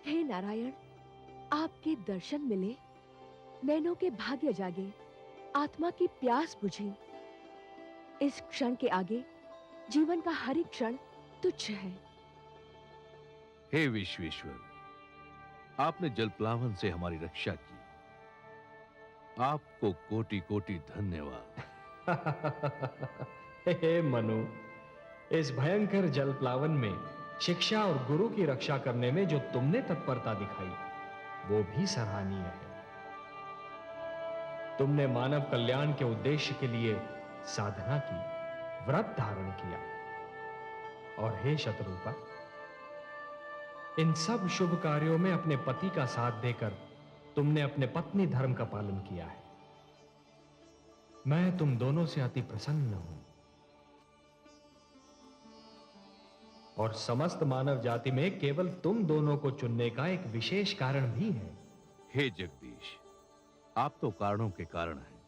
हे नारायण, आपके दर्शन मिले, नैनों के भाग्य जागे, आत्मा की प्यास बुझी। इस क्षण के आगे जीवन का हर एक क्षण तुच्छ है। हे विश्वेश्वर, आपने जलप्लावन से हमारी रक्षा की, आपको कोटि कोटि धन्यवाद। हे मनु, इस भयंकर जलप्लावन में शिक्षा और गुरु की रक्षा करने में जो तुमने तत्परता दिखाई, वो भी सराहनीय है। तुमने मानव कल्याण के उद्देश्य के लिए साधना की, व्रत धारण किया। और हे शत्रुपा, इन सब शुभ कार्यों में अपने पति का साथ देकर तुमने अपने पत्नी धर्म का पालन किया है। मैं तुम दोनों से अति प्रसन्न हूं और समस्त मानव जाति में केवल तुम दोनों को चुनने का एक विशेष कारण भी है। हे जगदीश, आप तो कारणों के कारण हैं।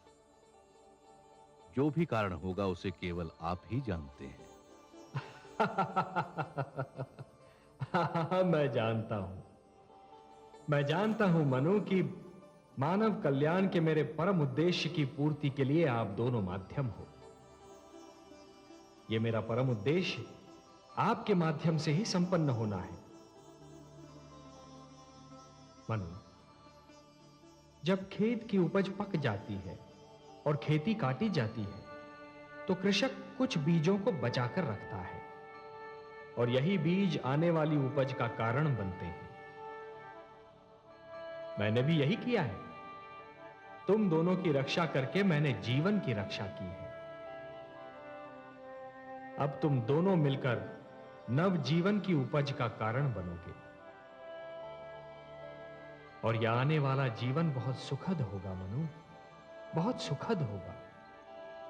जो भी कारण होगा उसे केवल आप ही जानते हैं। मैं जानता हूं मनु कि मानव कल्याण के मेरे परम उद्देश्य की पूर्ति के लिए आप दोनों माध्यम हो। यह मेरा परम उद्देश्य आपके माध्यम से ही संपन्न होना है। मनु, जब खेत की उपज पक जाती है और खेती काटी जाती है, तो कृषक कुछ बीजों को बचाकर रखता है और यही बीज आने वाली उपज का कारण बनते हैं। मैंने भी यही किया है। तुम दोनों की रक्षा करके मैंने जीवन की रक्षा की है। अब तुम दोनों मिलकर नव जीवन की उपज का कारण बनोगे और यह आने वाला जीवन बहुत सुखद होगा मनु, बहुत सुखद होगा,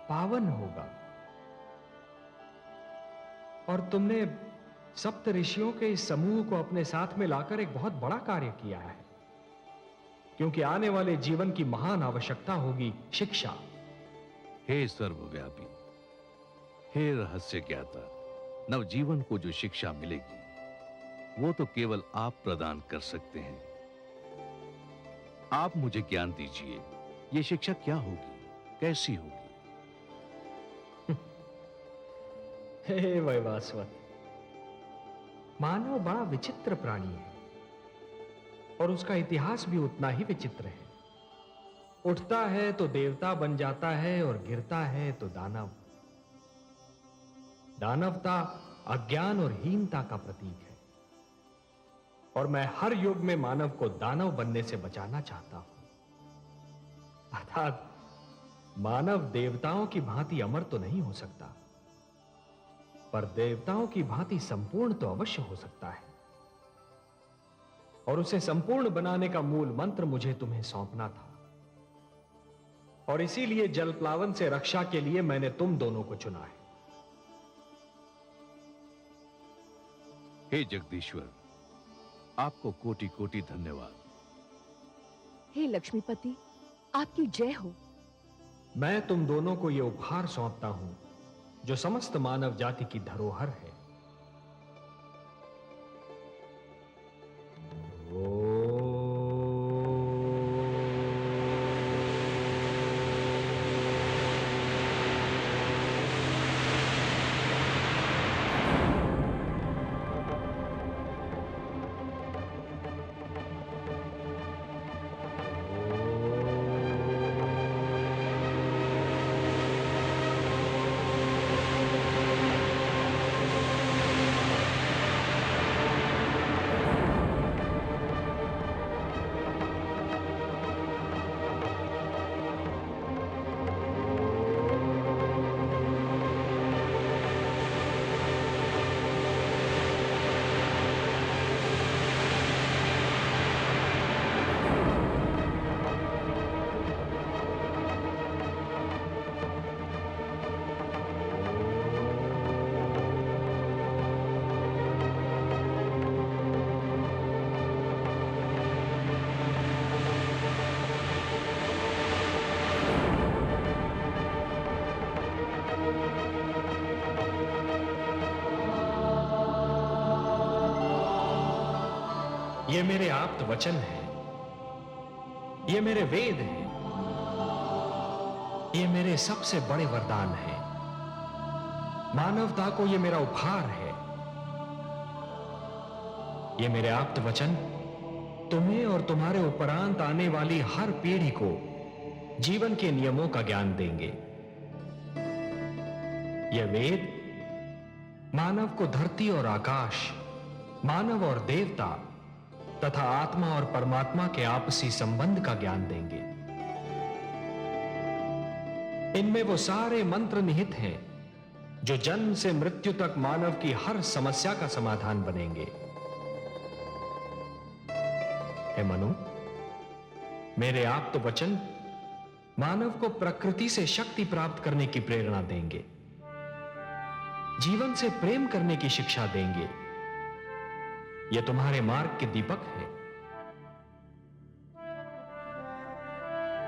पावन होगा। और तुमने सप्त ऋषियों के इस समूह को अपने साथ में लाकर एक बहुत बड़ा कार्य किया है, क्योंकि आने वाले जीवन की महान आवश्यकता होगी शिक्षा। हे सर्वव्यापी, हे रहस्य ज्ञाता, नवजीवन को जो शिक्षा मिलेगी वो तो केवल आप प्रदान कर सकते हैं। आप मुझे ज्ञान दीजिए, ये शिक्षा क्या होगी, कैसी होगी? हे वैवास्वत, मानव बड़ा विचित्र प्राणी है और उसका इतिहास भी उतना ही विचित्र है। उठता है तो देवता बन जाता है और गिरता है तो दानव। दानवता अज्ञान और हीनता का प्रतीक है और मैं हर युग में मानव को दानव बनने से बचाना चाहता हूं। अर्थात मानव देवताओं की भांति अमर तो नहीं हो सकता, पर देवताओं की भांति संपूर्ण तो अवश्य हो सकता है। और उसे संपूर्ण बनाने का मूल मंत्र मुझे तुम्हें सौंपना था और इसीलिए जलप्लावन से रक्षा के लिए मैंने तुम दोनों को चुना है। हे जगदीश्वर, आपको कोटि कोटि धन्यवाद। हे लक्ष्मीपति, आपकी जय हो। मैं तुम दोनों को यह उपहार सौंपता हूं जो समस्त मानव जाति की धरोहर है। ये मेरे आप्त वचन हैं, ये मेरे वेद हैं, ये मेरे सबसे बड़े वरदान हैं। मानवता को ये मेरा उपहार है। ये मेरे आप्त वचन तुम्हें और तुम्हारे उपरांत आने वाली हर पीढ़ी को जीवन के नियमों का ज्ञान देंगे। ये वेद मानव को धरती और आकाश, मानव और देवता तथा आत्मा और परमात्मा के आपसी संबंध का ज्ञान देंगे। इनमें वो सारे मंत्र निहित हैं जो जन्म से मृत्यु तक मानव की हर समस्या का समाधान बनेंगे। हे मनु, मेरे आप्त वचन मानव को प्रकृति से शक्ति प्राप्त करने की प्रेरणा देंगे, जीवन से प्रेम करने की शिक्षा देंगे। ये तुम्हारे मार्ग के दीपक हैं।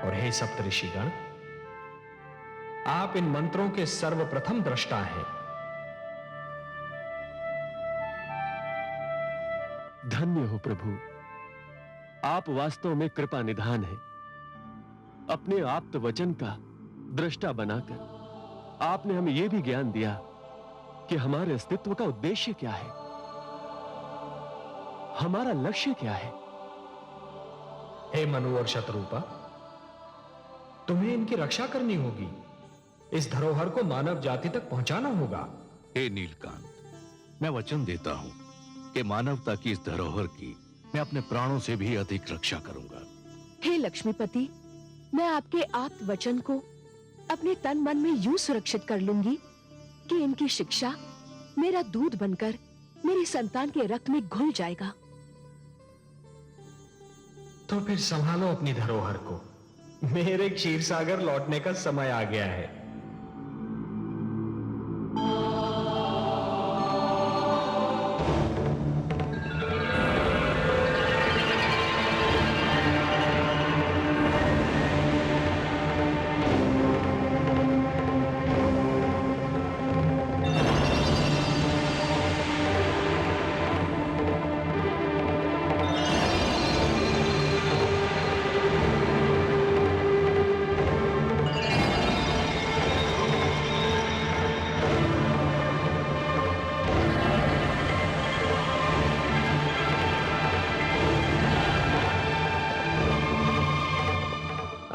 और हे सप्तऋषिगण, आप इन मंत्रों के सर्वप्रथम दृष्टा हैं। धन्य हो प्रभु, आप वास्तव में कृपा निधान हैं। अपने आप्त वचन का दृष्टा बनाकर आपने हमें यह भी ज्ञान दिया कि हमारे अस्तित्व का उद्देश्य क्या है, हमारा लक्ष्य क्या है। हे मनु और शतरूपा, तुम्हें इनकी रक्षा करनी होगी। इस धरोहर को मानव जाति तक पहुंचाना होगा। हे नीलकांत, मैं वचन देता हूं कि मानवता की इस धरोहर की मैं अपने प्राणों से भी अधिक रक्षा करूंगा। हे लक्ष्मीपति, मैं आपके आप्त वचन को अपने तन मन में यूं सुरक्षित कर लूंगी कि इनकी शिक्षा मेरा दूध बनकर मेरी संतान के रक्त में घुल जाएगा। तो फिर संभालो अपनी धरोहर को। मेरे क्षीर सागर लौटने का समय आ गया है।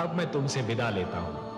अब मैं तुमसे विदा लेता हूं।